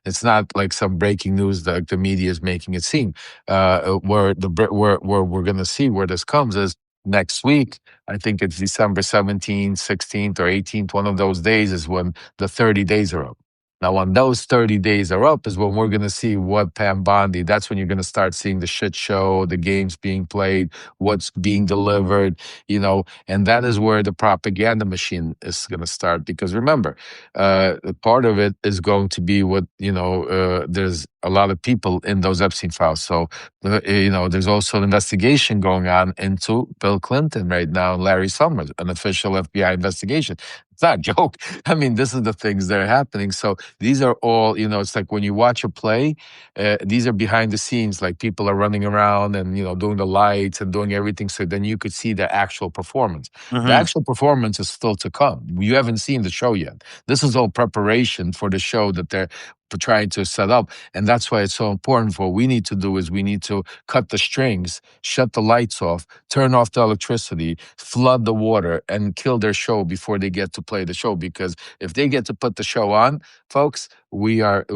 it's not like some breaking news that the media is making it seem. Where we're gonna see where this comes is next week. I think it's December 17th, 16th, or 18th. One of those days is when the 30 days are up. Now, when those 30 days are up, is when we're going to see what Pam Bondi, that's when you're going to start seeing the shit show, the games being played, what's being delivered, and that is where the propaganda machine is going to start. Because remember, part of it is going to be what, there's a lot of people in those Epstein files. So, there's also an investigation going on into Bill Clinton right now, and Larry Summers, an official FBI investigation. It's not a joke. I mean, this is the things that are happening. So these are all, it's like when you watch a play, these are behind the scenes, like people are running around and, doing the lights and doing everything. So then you could see the actual performance. The actual performance is still to come. You haven't seen the show yet. This is all preparation for the show that they're trying to set up. And that's why it's so important. What we need to do is we need to cut the strings, shut the lights off, turn off the electricity, flood the water, and kill their show before they get to play the show. Because if they get to put the show on, folks, we are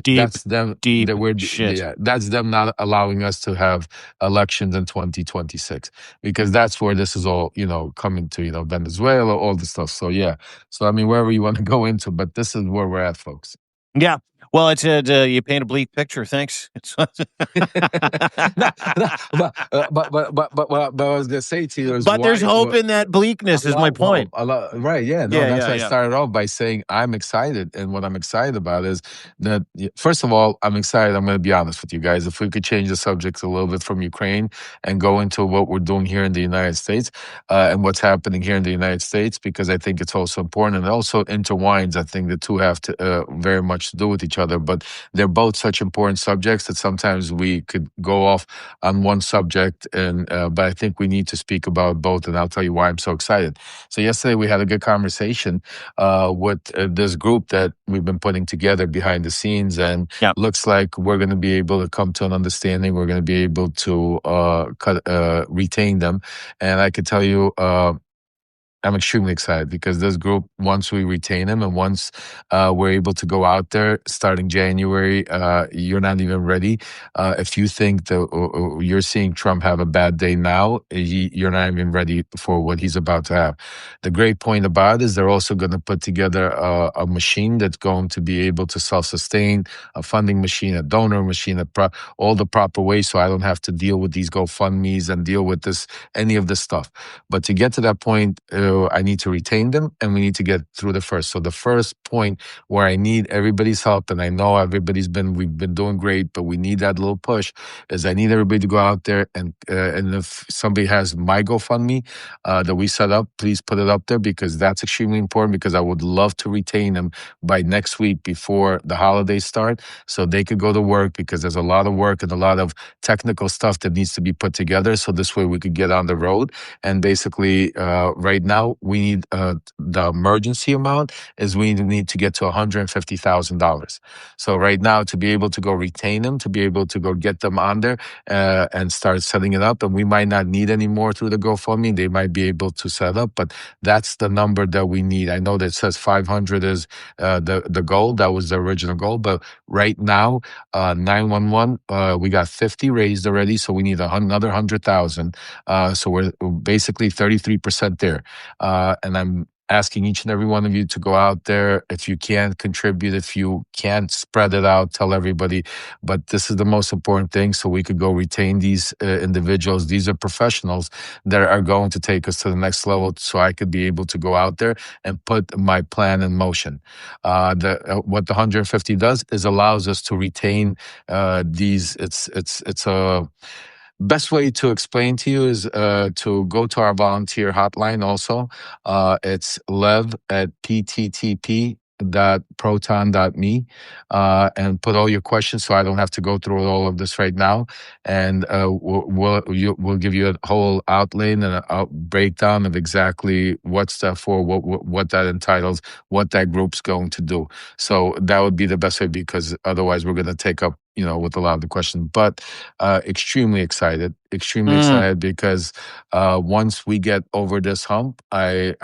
that's them. Deep shit. Yeah, that's them not allowing us to have elections in 2026, because that's where this is all coming to, Venezuela, all the stuff. So yeah, so I mean, wherever you want to go into, but this is where we're at, folks. Yeah. Well, it's you paint a bleak picture. Thanks. no, but I was gonna say to you, there's hope in that bleakness. Is my point. Right? Yeah. No, that's why I started off by saying I'm excited, and what I'm excited about is that first of all, I'm excited. I'm going to be honest with you guys. If we could change the subject a little bit from Ukraine and go into what we're doing here in the United States and what's happening here in the United States, because I think it's also important and it also intertwines. I think the two have to very much to do with each other, but they're both such important subjects that sometimes we could go off on one subject, and but I think we need to speak about both, and I'll tell you why I'm so excited. So yesterday we had a good conversation with this group that we've been putting together behind the scenes, and looks like we're going to be able to come to an understanding. We're going to be able to retain them, and I could tell you I'm extremely excited, because this group, once we retain them and once we're able to go out there starting January, you're not even ready. If you think that you're seeing Trump have a bad day now, you're not even ready for what he's about to have. The great point about it is they're also going to put together a machine that's going to be able to self-sustain, a funding machine, a donor machine, all the proper ways, so I don't have to deal with these GoFundMes and deal with any of this stuff. But to get to that point, I need to retain them, and we need to get through the first. So the first point where I need everybody's help, and I know we've been doing great, but we need that little push, is I need everybody to go out there and if somebody has my GoFundMe that we set up, please put it up there, because that's extremely important, because I would love to retain them by next week before the holidays start, so they could go to work, because there's a lot of work and a lot of technical stuff that needs to be put together. So this way we could get on the road. And basically right now, we need the emergency amount is we need to get to $150,000. So right now, to be able to go retain them, to be able to go get them on there and start setting it up, and we might not need any more through the GoFundMe. They might be able to set up, but that's the number that we need. I know that it says 500 is the goal. That was the original goal, but right now, 911, we got 50 raised already, so we need another 100,000. So we're basically 33% there. And I'm asking each and every one of you to go out there. If you can contribute, if you can't, spread it out, tell everybody. But this is the most important thing, so we could go retain these individuals. These are professionals that are going to take us to the next level, so I could be able to go out there and put my plan in motion. What the 150 does is allows us to retain these. It's a best way to explain to you is to go to our volunteer hotline also. It's Lev at PTTP lev.proton.me and put all your questions so I don't have to go through all of this right now. And we'll give you a whole outline and a breakdown of exactly what's that for, what that entitles, what that group's going to do. So that would be the best way, because otherwise we're going to take up, with a lot of the questions. But extremely excited because once we get over this hump, I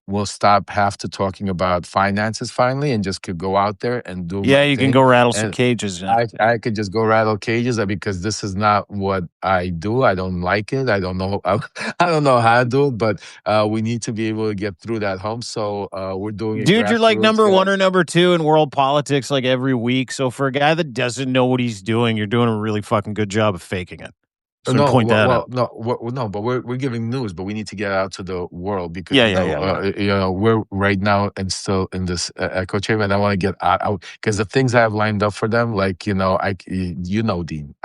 will stop half to talking about finances finally and just could go out there and do my you thing. can go rattle some And cages. I could just go rattle cages because this is not what I do. I don't like it. I don't know. I don't know how to do it, but we need to be able to get through that hump. So we're doing it Dude, you're like grassroots, number guys. one or number two in world politics like every week. So for a guy that doesn't know what he's doing, you're doing a really fucking good job of faking it. So No, point that out. no, but we're giving news, but we need to get out to the world because Yeah. we're right now and still in this echo chamber, and I want to get out because the things I have lined up for them, like Dean, I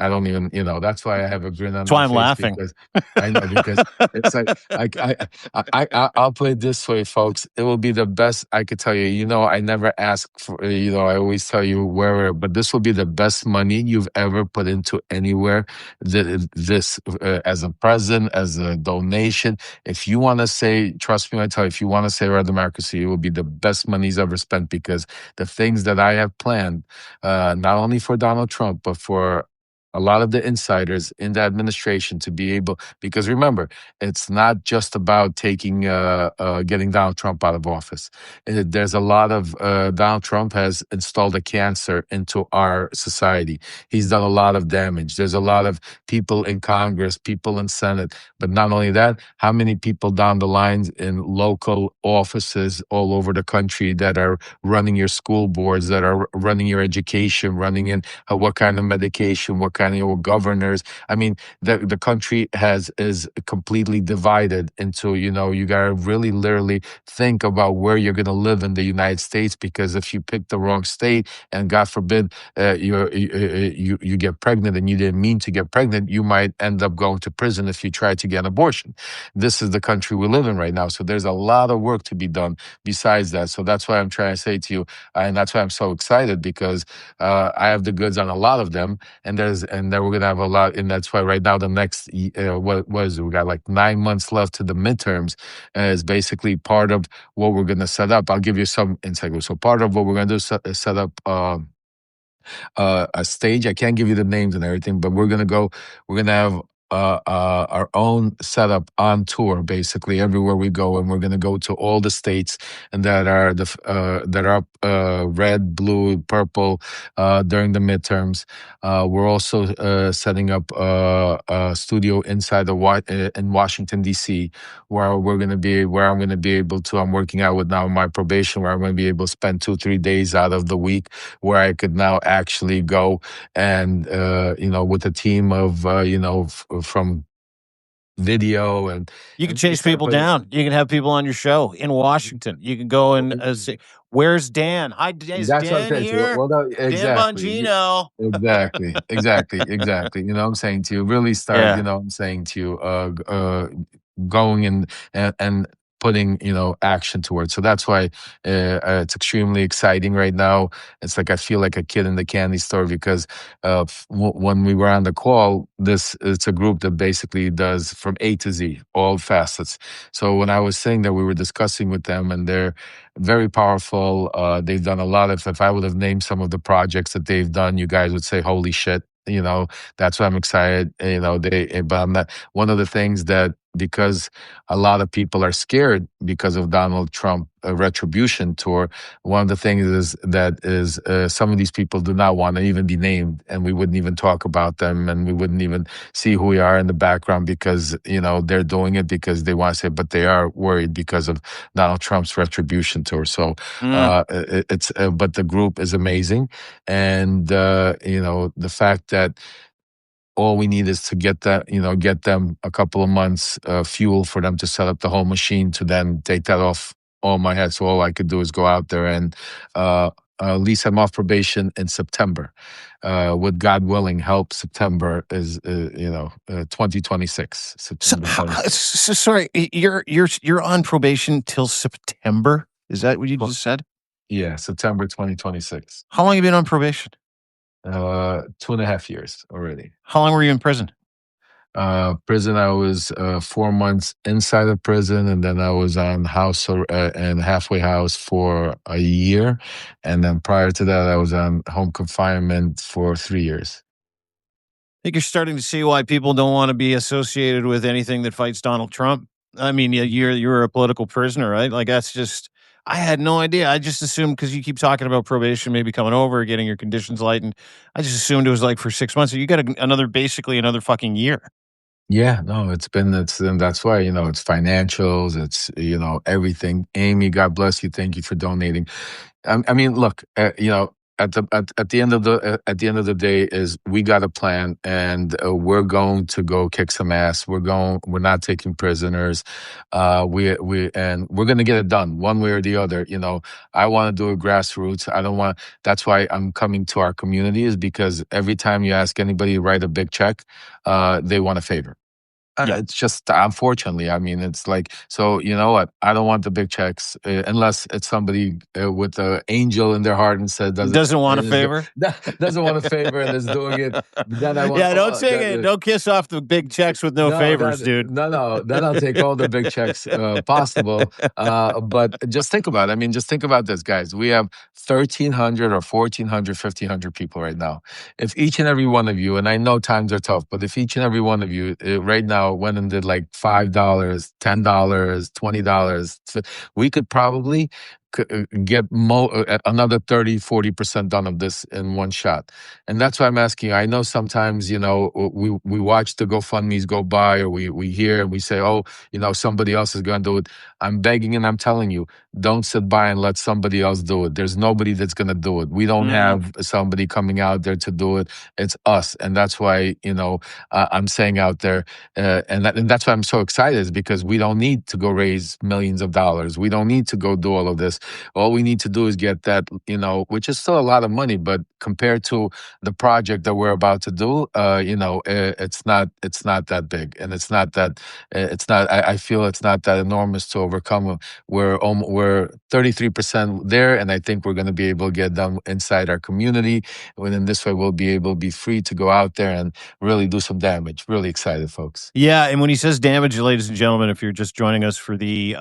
don't even that's why I have a grin on That's why my I'm face laughing. because I know because it's like I'll put it this way, folks. It will be the best I could tell you. I never ask for I always tell you where, but this will be the best money you've ever put into anywhere. This as a present, as a donation. If you want to say, trust me when I tell you, if you want to say Red Democracy, it will be the best money's ever spent because the things that I have planned, not only for Donald Trump, but for a lot of the insiders in the administration to be able, because remember, it's not just about getting Donald Trump out of office. There's a lot of, Donald Trump has installed a cancer into our society. He's done a lot of damage. There's a lot of people in Congress, people in Senate, but not only that, how many people down the lines in local offices all over the country that are running your school boards, that are running your education, running in what kind of medication, what kind of governors. I mean, the country is completely divided into, you got to really literally think about where you're going to live in the United States, because if you pick the wrong state and God forbid you get pregnant and you didn't mean to get pregnant, you might end up going to prison if you try to get an abortion. This is the country we live in right now. So there's a lot of work to be done besides that. So that's why I'm trying to say to you, and that's why I'm so excited, because I have the goods on a lot of them, and then we're gonna have a lot, and that's why right now the next what is it? We got like 9 months left to the midterms, is basically part of what we're gonna set up. I'll give you some insight. So part of what we're gonna do is set up a stage. I can't give you the names and everything, but we're gonna have our own setup on tour, basically everywhere we go, and we're gonna go to all the states and that are red, blue, purple during the midterms. We're also setting up a studio inside in Washington D.C. where I'm gonna be able to. I'm working out with now my probation, where I'm gonna be able to spend 2-3 days out of the week, where I could now actually go and with a team of from video and You can and chase people down. You can have people on your show in Washington. You can go and say, "Where's Dan? Hi, is that's what I'm Dan saying to you. here? Well, no, Dan exactly. Bongino." Exactly. I'm saying to you, really start, Yeah. I'm saying to you, going and putting, action towards. So that's why it's extremely exciting right now. It's like I feel like a kid in the candy store because when we were on the call, it's a group that basically does from A to Z, all facets. So when I was saying that, we were discussing with them, and they're very powerful. They've done a lot of, if I would have named some of the projects that they've done, you guys would say, holy shit. That's why I'm excited. But I'm not, one of the things that, because a lot of people are scared because of Donald Trump retribution tour. One of the things is some of these people do not want to even be named, and we wouldn't even talk about them, and we wouldn't even see who we are in the background, because they're doing it because they want to say, but they are worried because of Donald Trump's retribution tour. So but the group is amazing, and the fact that all we need is to get them a couple of months fuel for them to set up the whole machine, to then take that off all my head. So all I could do is go out there and at least I'm off probation in September. With God willing, help September is 2026. September 26th. So sorry, you're on probation till September. Is that what you just said? Yeah, September 2026. How long have you been on probation? 2.5 years already. How long were you in prison? Prison, I was 4 months inside of prison, and then I was on house and halfway house for a year, and then prior to that, I was on home confinement for 3 years. I think you're starting to see why people don't want to be associated with anything that fights Donald Trump. I mean, you're a political prisoner, right? Like that's just. I had no idea. I just assumed because you keep talking about probation, maybe coming over, getting your conditions lightened. I just assumed it was like for 6 months. So you got basically another fucking year. Yeah, no, and that's why, it's financials, it's, everything. Amy, God bless you. Thank you for donating. I mean, look, at the end of the day is we got a plan, and we're going to go kick some ass. We're not taking prisoners. And we're going to get it done one way or the other. I want to do it grassroots. I don't want, that's why I'm coming to our community, is because every time you ask anybody to write a big check, they want a favor. Yeah. It's just, unfortunately, I mean, it's like, so you know what? I don't want the big checks unless it's somebody with an angel in their heart and said Doesn't want a favor. doesn't want a favor and is doing it. Then I want, don't take it. Don't kiss off the big checks with no favors, dude. No. Then I'll take all the big checks possible. But just think about it. I mean, just think about this, guys. We have 1,300 or 1,400, 1,500 people right now. If each and every one of you, and I know times are tough, but if each and every one of you right now went and did like $5, $10, $20, we could probably get another 30-40% done of this in one shot. And that's why I'm asking you. I know sometimes, we watch the GoFundMe's go by, or we hear and we say, oh, somebody else is going to do it. I'm begging and I'm telling you, don't sit by and let somebody else do it. There's nobody that's going to do it. We don't have somebody coming out there to do it. It's us. And that's why, I'm saying out there, and that's why I'm so excited, is because we don't need to go raise millions of dollars. We don't need to go do all of this. All we need to do is get that, which is still a lot of money, but compared to the project that we're about to do, it's not that big, and it's not that, I feel it's not that enormous to overcome. We're 33% there, and I think we're going to be able to get done inside our community. And in this way, we'll be able to be free to go out there and really do some damage. Really excited, folks. Yeah, and when he says damage, ladies and gentlemen, if you're just joining us for the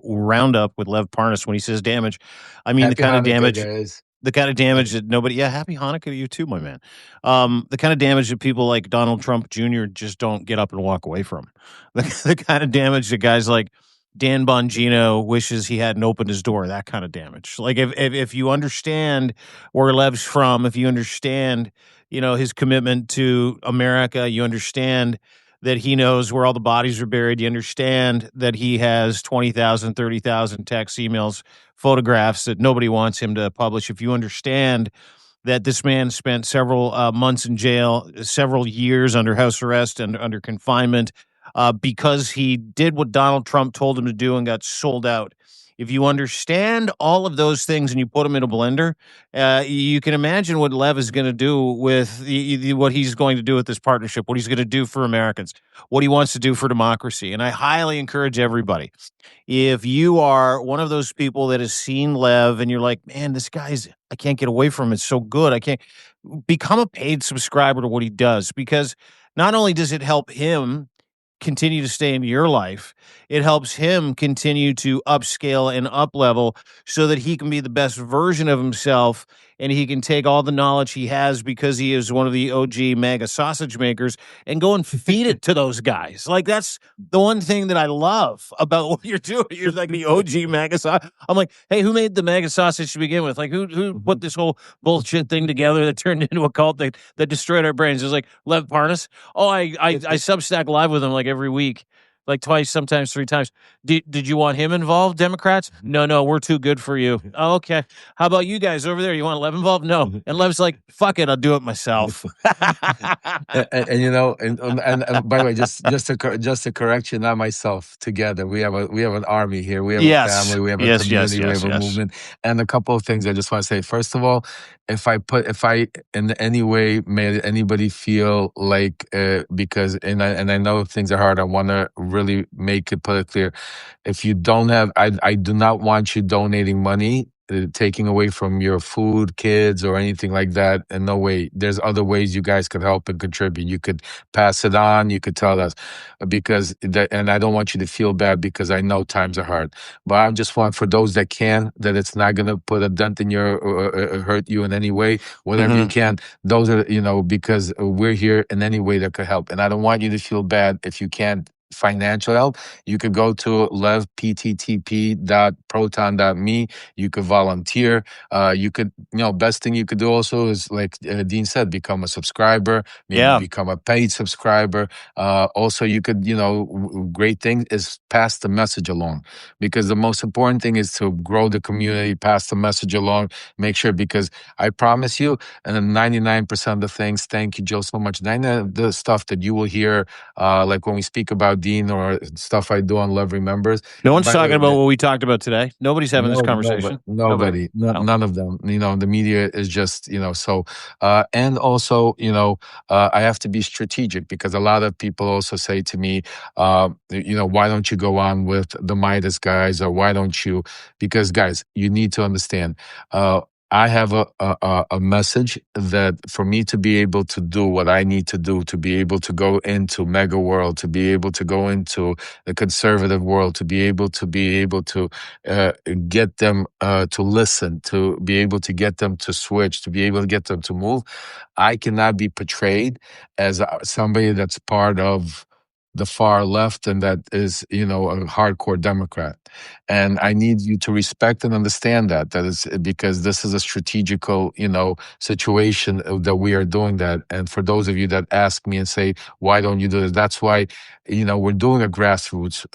Roundup with Lev Parnas, when he says damage, I mean Happy the kind of Hanukkah, damage, guys. the kind of damage that nobody. Yeah, happy Hanukkah to you too, my man. The kind of damage that people like Donald Trump Jr. just don't get up and walk away from. The kind of damage that guys like Dan Bongino wishes he hadn't opened his door. That kind of damage. Like if you understand where Lev's from, if you understand, his commitment to America, you understand that he knows where all the bodies are buried. You understand that he has 20,000, 30,000 texts, emails, photographs that nobody wants him to publish. If you understand that this man spent several months in jail, several years under house arrest and under confinement because he did what Donald Trump told him to do and got sold out. If you understand all of those things and you put them in a blender, you can imagine what Lev is going to do with what he's going to do with this partnership, what he's going to do for Americans, what he wants to do for democracy. And I highly encourage everybody, if you are one of those people that has seen Lev and you're like, man, this guy's, I can't get away from him. It's so good. I can't become a paid subscriber to what he does, because not only does it help him continue to stay in your life, it helps him continue to upscale and up level so that he can be the best version of himself, and he can take all the knowledge he has because he is one of the OG MAGA sausage makers and go and feed it to those guys. Like, that's the one thing that I love about what you're doing. You're like the OG MAGA sausage. I'm like, hey, who made the MAGA sausage to begin with? Like, who put this whole bullshit thing together that turned into a cult that destroyed our brains? It was like Lev Parnas. Oh, I Substack live with him like every week, like twice, sometimes 3 times. Did you want him involved, Democrats? No, we're too good for you. Oh, okay. How about you guys over there? You want Lev involved? No. And Lev's like, fuck it, I'll do it myself. and by the way, just to correct you, not myself. Together, we have an army here. We have a family. We have a community. We have a movement. And a couple of things I just want to say. First of all, if I in any way made anybody feel like because and I know things are hard, I want to really put it clear. If you don't have, I do not want you donating money taking away from your food, kids, or anything like that. And no way. There's other ways you guys could help and contribute. You could pass it on. You could tell us and I don't want you to feel bad because I know times are hard. But I just want for those that can, that it's not going to put a dent in your or hurt you in any way. Whatever you can, those are because we're here in any way that could help. And I don't want you to feel bad if you can't financial help. You could go to levpttp.proton.me. You could volunteer. You could, best thing you could do also is, like Dean said, become a subscriber, maybe become a paid subscriber. Also, you could, great thing is pass the message along, because the most important thing is to grow the community, pass the message along, make sure, because I promise you, and 99% of the things, thank you, Joe, so much. 99% of the stuff that you will hear, like when we speak about Dean or stuff I do on Lev Remembers. No one's talking about what we talked about today. Nobody's having this conversation. Nobody. None of them. The media is just, so, and also, I have to be strategic, because a lot of people also say to me, why don't you go on with the Midas guys, or why don't you? Because guys, you need to understand, I have a message that for me to be able to do what I need to do, to be able to go into MAGA world, to be able to go into the conservative world, to be able to get them to listen, to be able to get them to switch, to be able to get them to move. I cannot be portrayed as somebody that's part of the far left and that is, a hardcore Democrat. And I need you to respect and understand that is because this is a strategical, situation that we are doing that. And for those of you that ask me and say, why don't you do this? That's why, we're doing a grassroots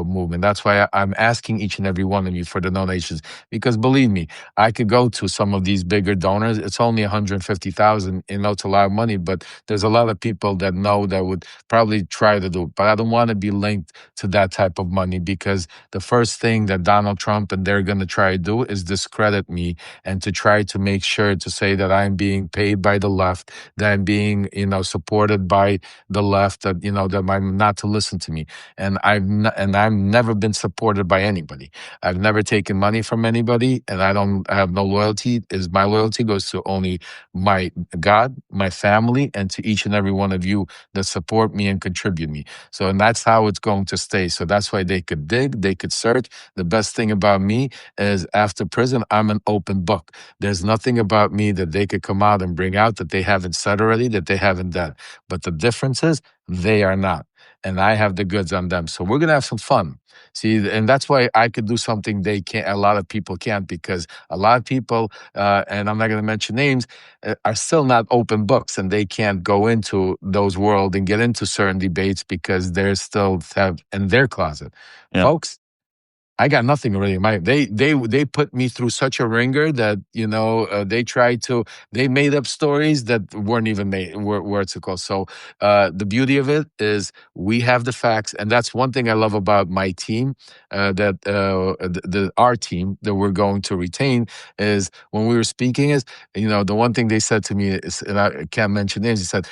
movement. That's why I'm asking each and every one of you for the donations, because believe me, I could go to some of these bigger donors. It's only 150,000, it's a lot of money, but there's a lot of people that know that would probably try to do it. But I don't want to be linked to that type of money, because the first thing that Donald Trump and they're going to try to do is discredit me, and to try to make sure to say that I'm being paid by the left, that I'm being, supported by the left, that, that I'm not to listen to me. And I've never been supported by anybody. I've never taken money from anybody, and I have no loyalty. My loyalty goes to only my God, my family, and to each and every one of you that support me and contribute me. So, and that's how it's going to stay. So that's why they could dig, they could search. The best thing about me is after prison, I'm an open book. There's nothing about me that they could come out and bring out that they haven't said already, that they haven't done. But the difference is they are not. And I have the goods on them. So we're going to have some fun. See, and that's why I could do something they can't, a lot of people can't, because a lot of people, and I'm not going to mention names, are still not open books, and they can't go into those world and get into certain debates because they're still in their closet. Yeah. Folks, I got nothing really. They put me through such a ringer that they made up stories that weren't even made. What's it called? So the beauty of it is we have the facts, and that's one thing I love about my team. Our team that we're going to retain is when we were speaking is the one thing they said to me is, and I can't mention names. He said,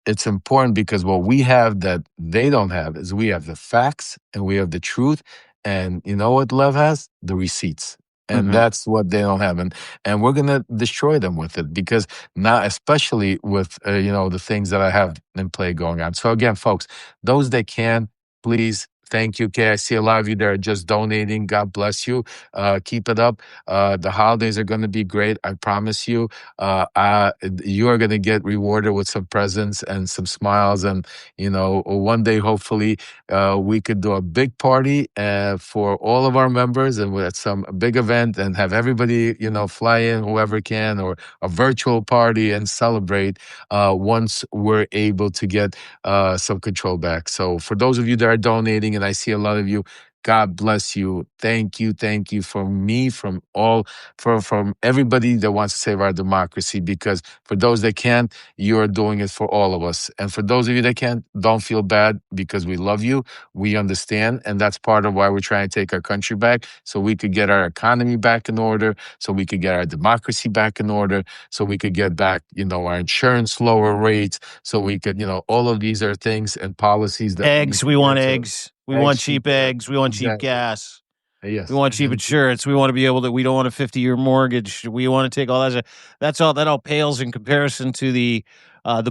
it's important because what we have that they don't have is we have the facts and we have the truth. And you know what Lev has? The receipts. And that's what they don't have. And we're going to destroy them with it, because now, especially with, the things that I have in play going on. So again, folks, those that can, please, thank you. Okay, I see a lot of you that are just donating. God bless you. Keep it up. The holidays are going to be great. I promise you. You are going to get rewarded with some presents and some smiles. And, one day, hopefully, we could do a big party for all of our members, and at some big event, and have everybody, fly in, whoever can, or a virtual party, and celebrate once we're able to get some control back. So for those of you that are donating, and I see a lot of you, God bless you. Thank you from me, from everybody that wants to save our democracy, because for those that can't, you're doing it for all of us. And for those of you that can't, don't feel bad, because we love you. We understand. And that's part of why we're trying to take our country back, so we could get our economy back in order, so we could get our democracy back in order, so we could get back, our insurance lower rates, so we could, all of these are things and policies that we want eggs. We want cheap eggs. We want cheap gas. We want cheap insurance. We want to be able to. We don't want a 50-year mortgage. We want to take all that. That's all. That all pales in comparison to the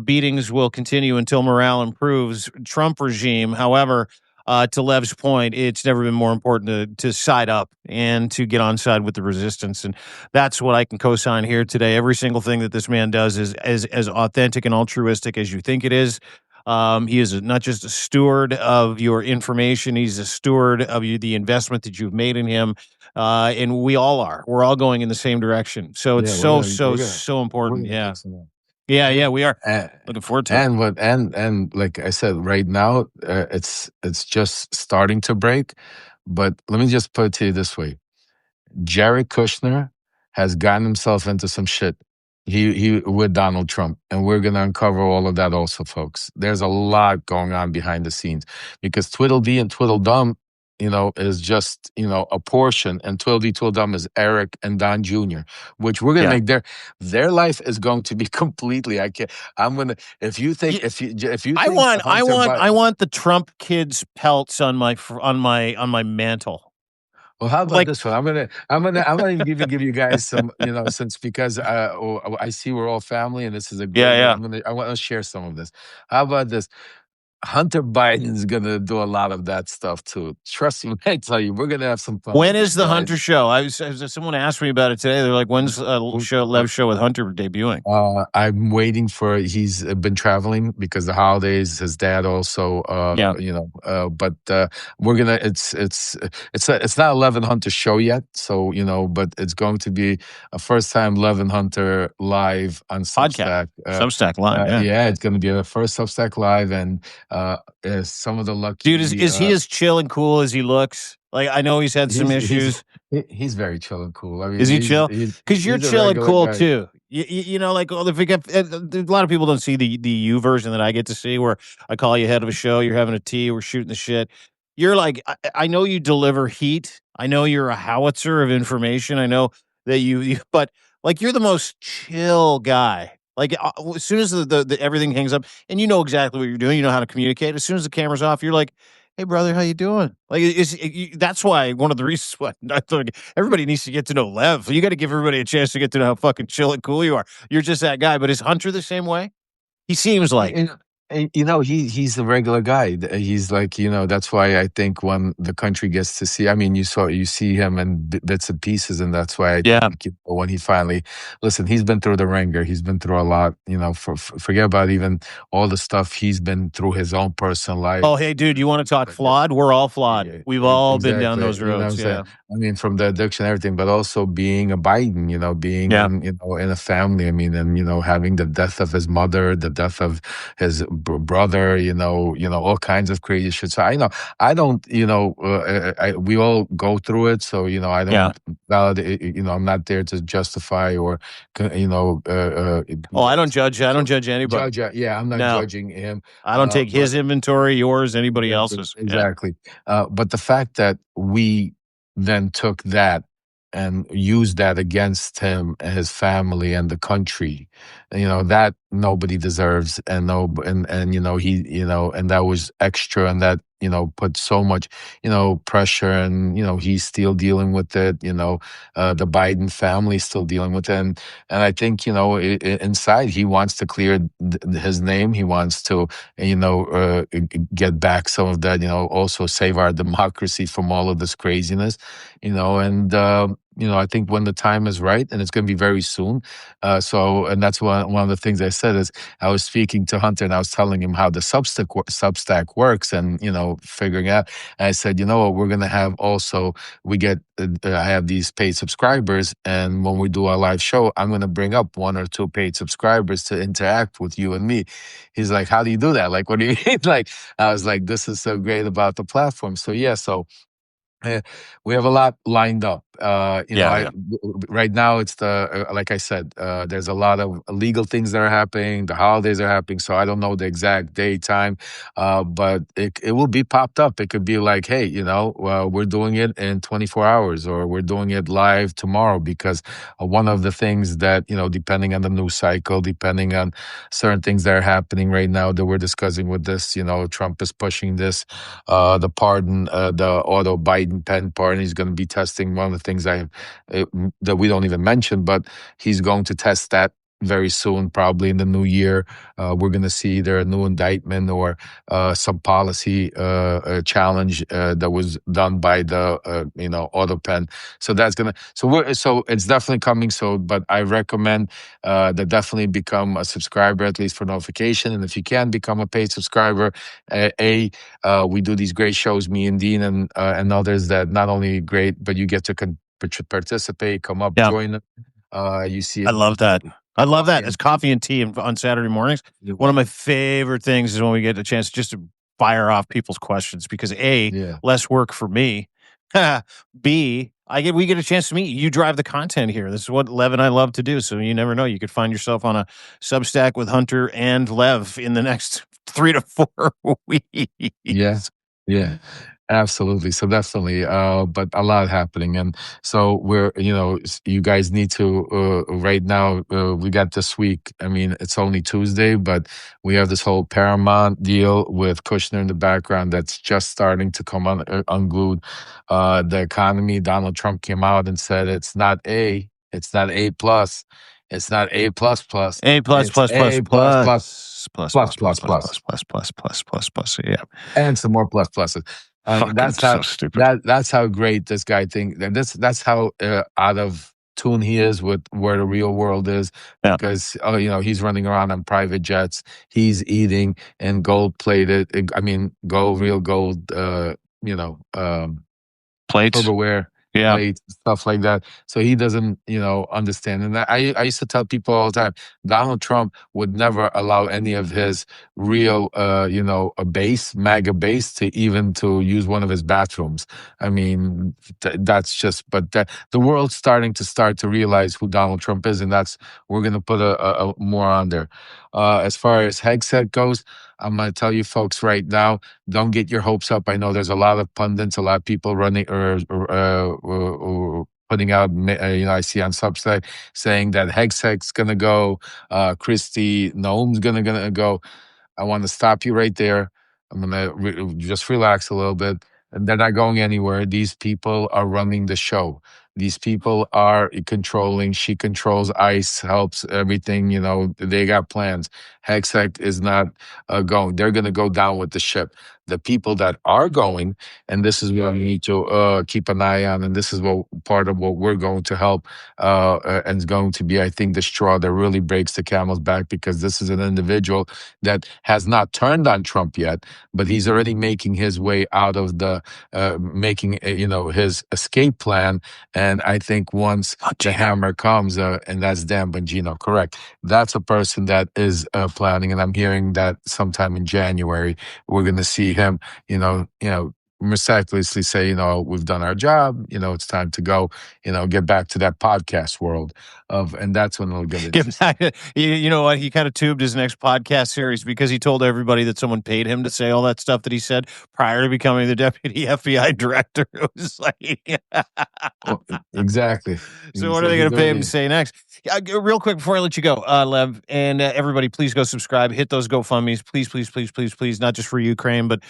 beatings will continue until morale improves. Trump regime, however, to Lev's point, it's never been more important to side up and to get on side with the resistance, and that's what I can co-sign here today. Every single thing that this man does is as authentic and altruistic as you think it is. He is not just a steward of your information; he's a steward of the investment that you've made in him, and we all are. We're all going in the same direction. So it's so important. Yeah, yeah, we are looking forward to it. And like I said, right now it's just starting to break. But let me just put it to you this way: Jared Kushner has gotten himself into some shit. He with Donald Trump, and we're gonna uncover all of that also, folks. There's a lot going on behind the scenes because Tweedledee and Tweedledum, is just a portion, and Tweedledee Tweedledum is Eric and Don Jr., which we're gonna make their life is going to be completely. I'm gonna if you think if you think I want the Trump kids' pelts on my mantle. Well, how about this one? I'm gonna even give you guys some, since because I see we're all family and this is a great. Yeah. I want to share some of this. How about this? Hunter Biden's gonna do a lot of that stuff too. Trust me, I tell you, we're gonna have some fun. When is the Hunter show? Someone asked me about it today. They're like, "When's Lev show with Hunter debuting?" I'm waiting for. He's been traveling because the holidays. His dad also. But we're gonna. It's not a Lev and Hunter show yet. So but it's going to be a first time Lev and Hunter live on Substack. Substack live. Yeah, it's going to be the first Substack live and. Some of the lucky dude is he as chill and cool as he looks? Like I know he's had some issues. He's very chill and cool. I mean, is he chill? Because you're chill and cool guy. Too. Like if we get a lot of people don't see the you version that I get to see, where I call you head of a show, you're having a tea, we're shooting the shit. You're like I know you deliver heat. I know you're a howitzer of information. I know that you but like you're the most chill guy. Like as soon as the everything hangs up, and you know exactly what you're doing, you know how to communicate. As soon as the camera's off, you're like, "Hey, brother, how you doing?" Like, that's why one of the reasons why I thought everybody needs to get to know Lev. You got to give everybody a chance to get to know how fucking chill and cool you are. You're just that guy. But is Hunter the same way? He seems like. He's a regular guy. He's like, that's why I think when the country gets to see, I mean, you see him in bits and pieces, and that's why I think when he finally, listen, he's been through the ringer. He's been through a lot, forget about even all the stuff he's been through his own personal life. Oh, hey, dude, you want to talk flawed? We're all flawed. We've all been down those roads. I mean, from the addiction and everything, but also being a Biden, being in a family. I mean, and, having the death of his mother, the death of his brother, all kinds of crazy shit. So I don't, we all go through it. So, I don't validate, I'm not there to justify or, I don't judge. I don't judge anybody. I'm not judging him. I don't take his inventory, yours, anybody else's. Exactly. But the fact that we then took that and used that against him and his family and the country, that nobody deserves, and he, and that was extra, and that put so much pressure, and he's still dealing with it. The Biden family is still dealing with it, and I think inside he wants to clear his name. He wants to get back some of that. Also save our democracy from all of this craziness. And I think when the time is right, and it's going to be very soon. And that's one of the things I said is I was speaking to Hunter and I was telling him how the Substack works, and figuring out. And I said, what we're going to have also, I have these paid subscribers, and when we do our live show, I'm going to bring up 1 or 2 paid subscribers to interact with you and me. He's like, how do you do that? Like, what do you mean? Like, I was like, this is so great about the platform. So we have a lot lined up. Right now it's like I said, there's a lot of legal things that are happening. The holidays are happening, so I don't know the exact day, time, but it will be popped up. It could be like, hey, we're doing it in 24 hours, or we're doing it live tomorrow, because one of the things that, depending on the news cycle, depending on certain things that are happening right now that we're discussing with this, Trump is pushing this, the pardon, the auto Biden pen pardon. He's going to be testing one of the things that we don't even mention, but he's going to test that very soon, probably in the new year. We're going to see either a new indictment or some policy challenge that was done by the auto pen. So that's gonna. So it's definitely coming. So, but I recommend that definitely become a subscriber, at least for notification. And if you can become a paid subscriber, we do these great shows, me and Dean and others, that not only great, but you get to participate, come up, join them. You see it. I love that. I love that. It's coffee and tea on Saturday mornings. One of my favorite things is when we get a chance just to fire off people's questions, because less work for me. B, we get a chance to meet you. You drive the content here. This is what Lev and I love to do. So you never know. You could find yourself on a Substack with Hunter and Lev in the next 3 to 4 weeks. Yeah. Absolutely. So definitely, but a lot happening. And so you guys need to, right now, we got this week. I mean, it's only Tuesday, but we have this whole Paramount deal with Kushner in the background that's just starting to come unglued. The economy, Donald Trump came out and said it's not A plus. It's not A plus plus. A plus plus plus plus. Yeah, and some more plus pluses. That's how so stupid. That's how great this guy thinks. And that's how out of tune he is with where the real world is. Yeah. Because he's running around on private jets. He's eating in gold plated. Real gold. Plates, silverware. Plates, stuff like that. So he doesn't, understand. And I used to tell people all the time, Donald Trump would never allow any of his real, a MAGA base, to use one of his bathrooms. I mean, that's just, but the world's starting to realize who Donald Trump is, and we're going to put a more on there. As far as Hegseth goes, I'm going to tell you folks right now, don't get your hopes up. I know there's a lot of pundits, a lot of people running or putting out, I see on Substack saying that Hegseth's going to go, Kristi Noem's going to go. I want to stop you right there. I'm going to just relax a little bit. And they're not going anywhere. These people are running the show. These people are controlling. She controls ICE, helps everything. They got plans. Hegseth is not going. They're going to go down with the ship. The people that are going, and this is what we need to keep an eye on, and this is part of what we're going to help, and it's going to be, I think, the straw that really breaks the camel's back, because this is an individual that has not turned on Trump yet, but he's already making his way out of his escape plan. And I think once the hammer comes, and that's Dan Bongino, correct? That's a person that is planning, and I'm hearing that sometime in January we're going to see him, miraculously say, we've done our job, it's time to go, get back to that podcast world and that's when it'll get back. You know what? He kind of tubed his next podcast series because he told everybody that someone paid him to say all that stuff that he said prior to becoming the deputy FBI director. It was like, well, exactly. So what are they going to pay him to say next? Real quick before I let you go, Lev, and everybody, please go subscribe. Hit those GoFundMes, please, please, please, please, please. Not just for Ukraine, but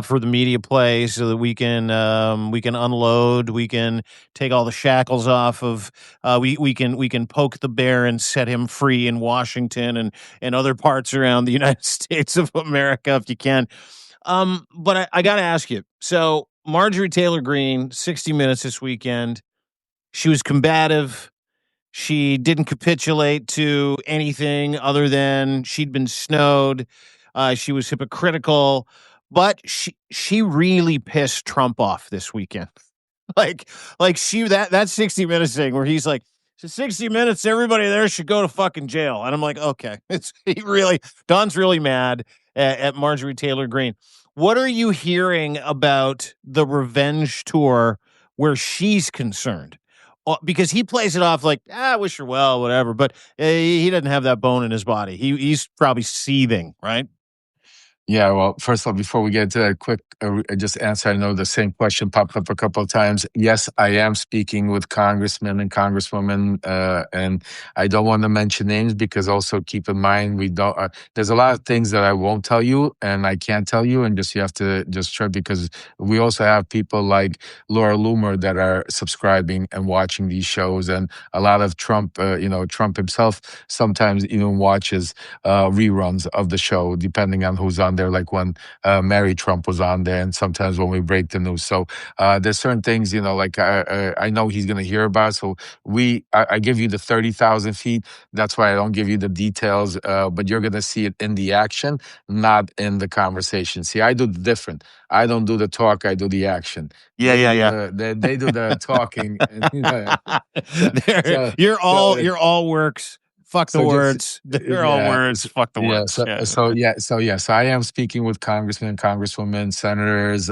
for the media play, so that we can unload, we can take all the shackles off of. We can poke the bear and set him free in Washington and other parts around the United States of America, if you can. But I got to ask you. So Marjorie Taylor Greene, 60 Minutes this weekend. She was combative. She didn't capitulate to anything other than she'd been snowed. She was hypocritical, but she really pissed Trump off this weekend. Like that 60 Minutes thing where he's like, so 60 Minutes, everybody there should go to fucking jail. And I'm like, okay, Don's really mad at Marjorie Taylor Greene. What are you hearing about the revenge tour where she's concerned? because he plays it off like, I wish her well, whatever. But he doesn't have that bone in his body. He's probably seething, right? Yeah, well, first of all, before we get to that, quick just answer. I know the same question popped up a couple of times. Yes, I am speaking with congressmen and congresswomen, and I don't want to mention names because also keep in mind we don't. There's a lot of things that I won't tell you and I can't tell you, and just you have to just try because we also have people like Laura Loomer that are subscribing and watching these shows, and a lot of Trump. Trump himself sometimes even watches reruns of the show, depending on who's on there, like when Mary Trump was on there, and sometimes when we break the news. So there's certain things, like I know he's going to hear about. So I give you the 30,000 feet. That's why I don't give you the details, but you're going to see it in the action, not in the conversation. See, I do the different. I don't do the talk. I do the action. Yeah. They do the talking. And, you're all works. Fuck the words. They're all words. Fuck the words. So I am speaking with congressmen, congresswomen, senators,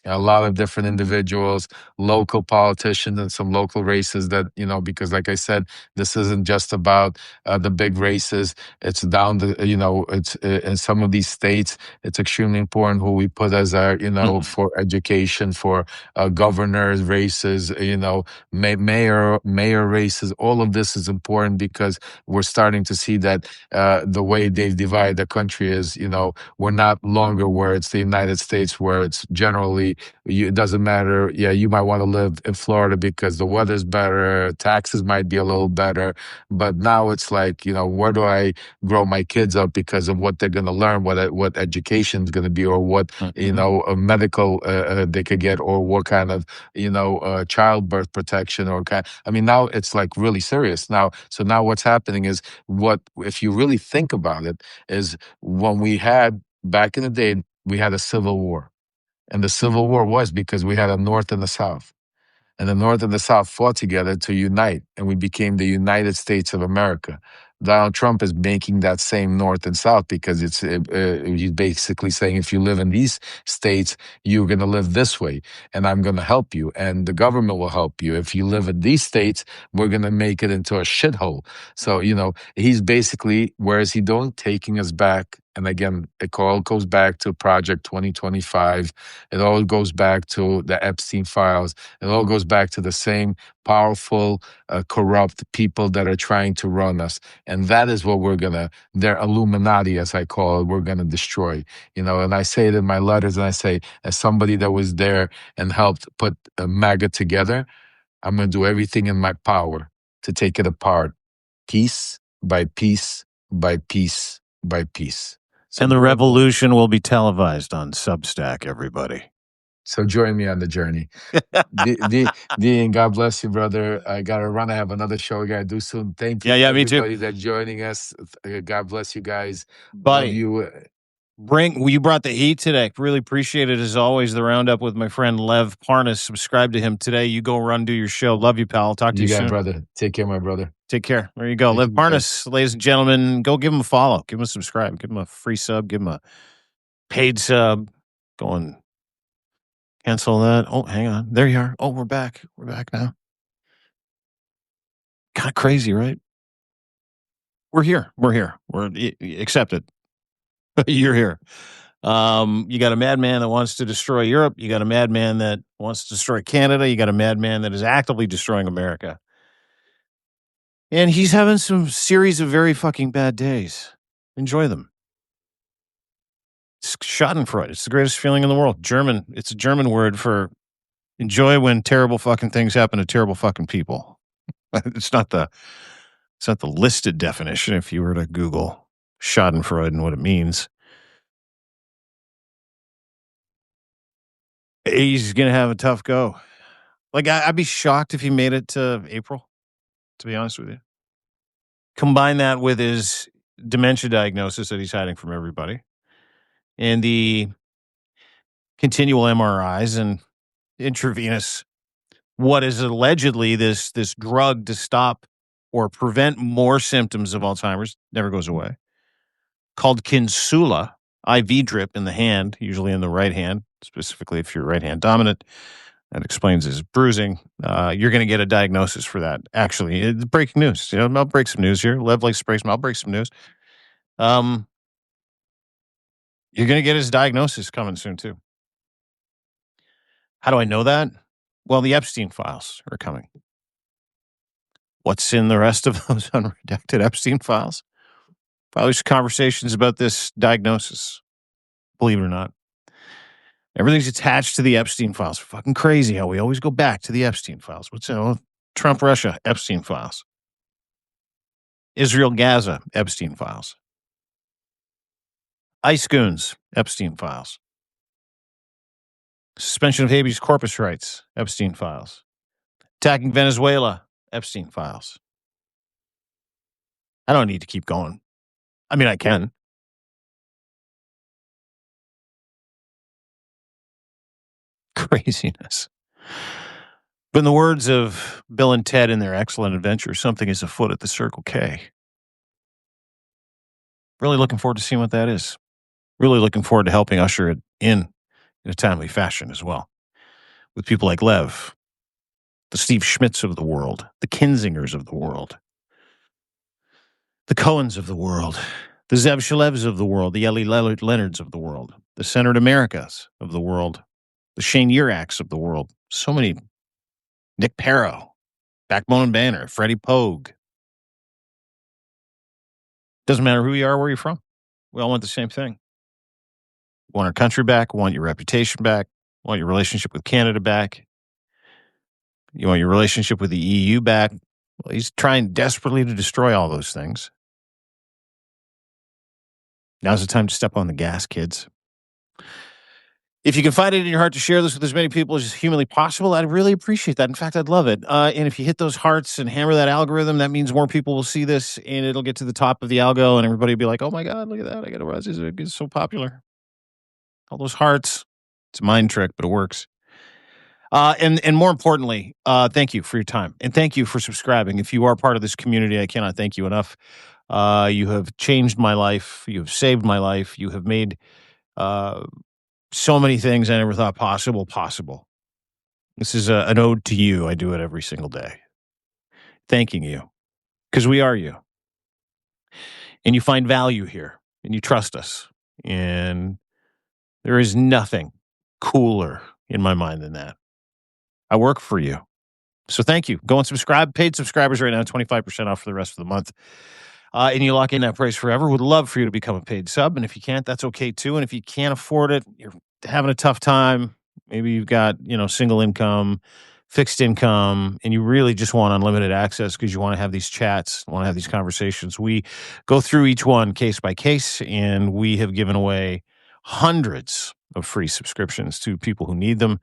a lot of different individuals, local politicians, and some local races that, because like I said, this isn't just about the big races. It's down to, it's in some of these states, it's extremely important who we put as our, for education, for governors races, mayor races. All of this is important because we're starting to see that the way they've divided the country is, we're not longer where it's the United States, where it's generally, it doesn't matter. Yeah, you might want to live in Florida because the weather's better, taxes might be a little better. But now it's like, where do I grow my kids up because of what they're going to learn, what education is going to be, or what, medical they could get, or what kind of, childbirth protection, or now it's like really serious now. So now what's happening is if you really think about it, is when we had back in the day, we had a civil war. And the Civil War was because we had a North and a South. And the North and the South fought together to unite, and we became the United States of America. Donald Trump is making that same North and South because he's basically saying, if you live in these states, you're going to live this way, and I'm going to help you, and the government will help you. If you live in these states, we're going to make it into a shithole. So, he's basically, where is he doing? Taking us back. And again, it all goes back to Project 2025. It all goes back to the Epstein Files. It all goes back to the same powerful, corrupt people that are trying to run us. And that is what their Illuminati, as I call it, we're going to destroy. And I say it in my letters, and I say, as somebody that was there and helped put MAGA together, I'm going to do everything in my power to take it apart, piece by piece by piece by piece. So and the revolution will be televised on Substack, everybody. So join me on the journey. Dean, God bless you, brother. I got to run. I have another show I got to do soon. Thank you, me too. Everybody that's joining us. God bless you guys. Buddy, love you. You brought the heat today. Really appreciate it, as always. The Roundup with my friend Lev Parnas. Subscribe to him today. You go run, do your show. Love you, pal. Talk to you soon. Brother. Take care, my brother. Take care. There you go. Lev Parnas, ladies and gentlemen. Go give him a follow. Give him a subscribe. Give him a free sub. Give him a paid sub. Go and cancel that. Oh, hang on. There you are. Oh, we're back. We're back now. Kind of crazy, right? We're here. We're accepted. You're here. You got a madman that wants to destroy Europe. You got a madman that wants to destroy Canada. You got a madman that is actively destroying America. And he's having some series of very fucking bad days. Enjoy them. It's Schadenfreude. It's the greatest feeling in the world. German. It's a German word for enjoy when terrible fucking things happen to terrible fucking people. It's not the listed definition if you were to Google Schadenfreude and what it means. He's going to have a tough go. Like, I'd be shocked if he made it to April, to be honest with you. Combine that with his dementia diagnosis that he's hiding from everybody, and the continual MRIs and intravenous, what is allegedly this drug to stop or prevent more symptoms of Alzheimer's, never goes away, called Kinsula, IV drip in the hand, usually in the right hand, specifically if you're right hand dominant. That explains his bruising. You're going to get a diagnosis for that. Actually, it's breaking news. I'll break some news here. Lev likes to break some. I'll break some news. You're going to get his diagnosis coming soon, too. How do I know that? Well, the Epstein Files are coming. What's in the rest of those unredacted Epstein Files? Probably some conversations about this diagnosis. Believe it or not. Everything's attached to the Epstein Files. Fucking crazy how we always go back to the Epstein Files. What's Trump, Russia, Epstein Files. Israel, Gaza, Epstein Files. Ice Goons, Epstein Files. Suspension of habeas corpus rights, Epstein Files. Attacking Venezuela, Epstein Files. I don't need to keep going. I mean, I can. Craziness. But in the words of Bill and Ted in their excellent adventure, something is afoot at the Circle K. Really looking forward to seeing what that is. Really looking forward to helping usher it in a timely fashion as well. With people like Lev, the Steve Schmitz of the world, the Kinsingers of the world, the Cohens of the world, the Zev Shalevs of the world, the Ellie Leonards of the world, the Centered Americas of the world, the Shane Uraks of the world. So many. Nick Parrow, Backbone and Banner, Freddie Pogue. Doesn't matter who you are, where you're from. We all want the same thing. We want our country back. We want your reputation back. We want your relationship with Canada back. You want your relationship with the EU back. Well, he's trying desperately to destroy all those things. Now's the time to step on the gas, kids. If you can find it in your heart to share this with as many people as humanly possible, I'd really appreciate that. In fact, I'd love it. And if you hit those hearts and hammer that algorithm, that means more people will see this and it'll get to the top of the algo and everybody will be like, oh my God, look at that. I got to realize it's so popular. All those hearts. It's a mind trick, but it works. And more importantly, thank you for your time. And thank you for subscribing. If you are part of this community, I cannot thank you enough. You have changed my life. You have saved my life. You have made so many things I never thought possible. This is an ode to you. I do it every single day. Thanking you. Because we are you. And you find value here. And you trust us. And there is nothing cooler in my mind than that. I work for you. So thank you. Go and subscribe. Paid subscribers right now, 25% off for the rest of the month. And you lock in that price forever. Would love for you to become a paid sub. And if you can't, that's okay too. And if you can't afford it, you're having a tough time. Maybe you've got, single income, fixed income, and you really just want unlimited access because you want to have these chats, want to have these conversations. We go through each one case by case, and we have given away hundreds of free subscriptions to people who need them.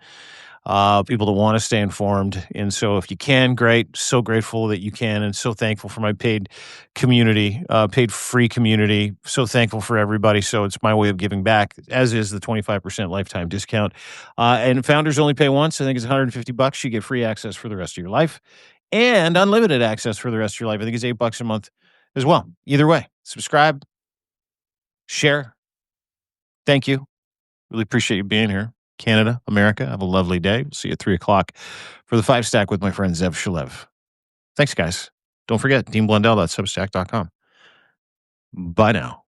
People that want to stay informed. And so if you can, great. So grateful that you can and so thankful for my paid community, paid free community. So thankful for everybody. So it's my way of giving back, as is the 25% lifetime discount. And founders only pay once. I think it's $150. You get free access for the rest of your life and unlimited access for the rest of your life. I think it's $8 a month as well. Either way, subscribe, share. Thank you. Really appreciate you being here. Canada, America, have a lovely day. We'll see you at 3 o'clock for the 5 Stack with my friend Zev Shalev. Thanks, guys. Don't forget, deanblundell.substack.com. Bye now.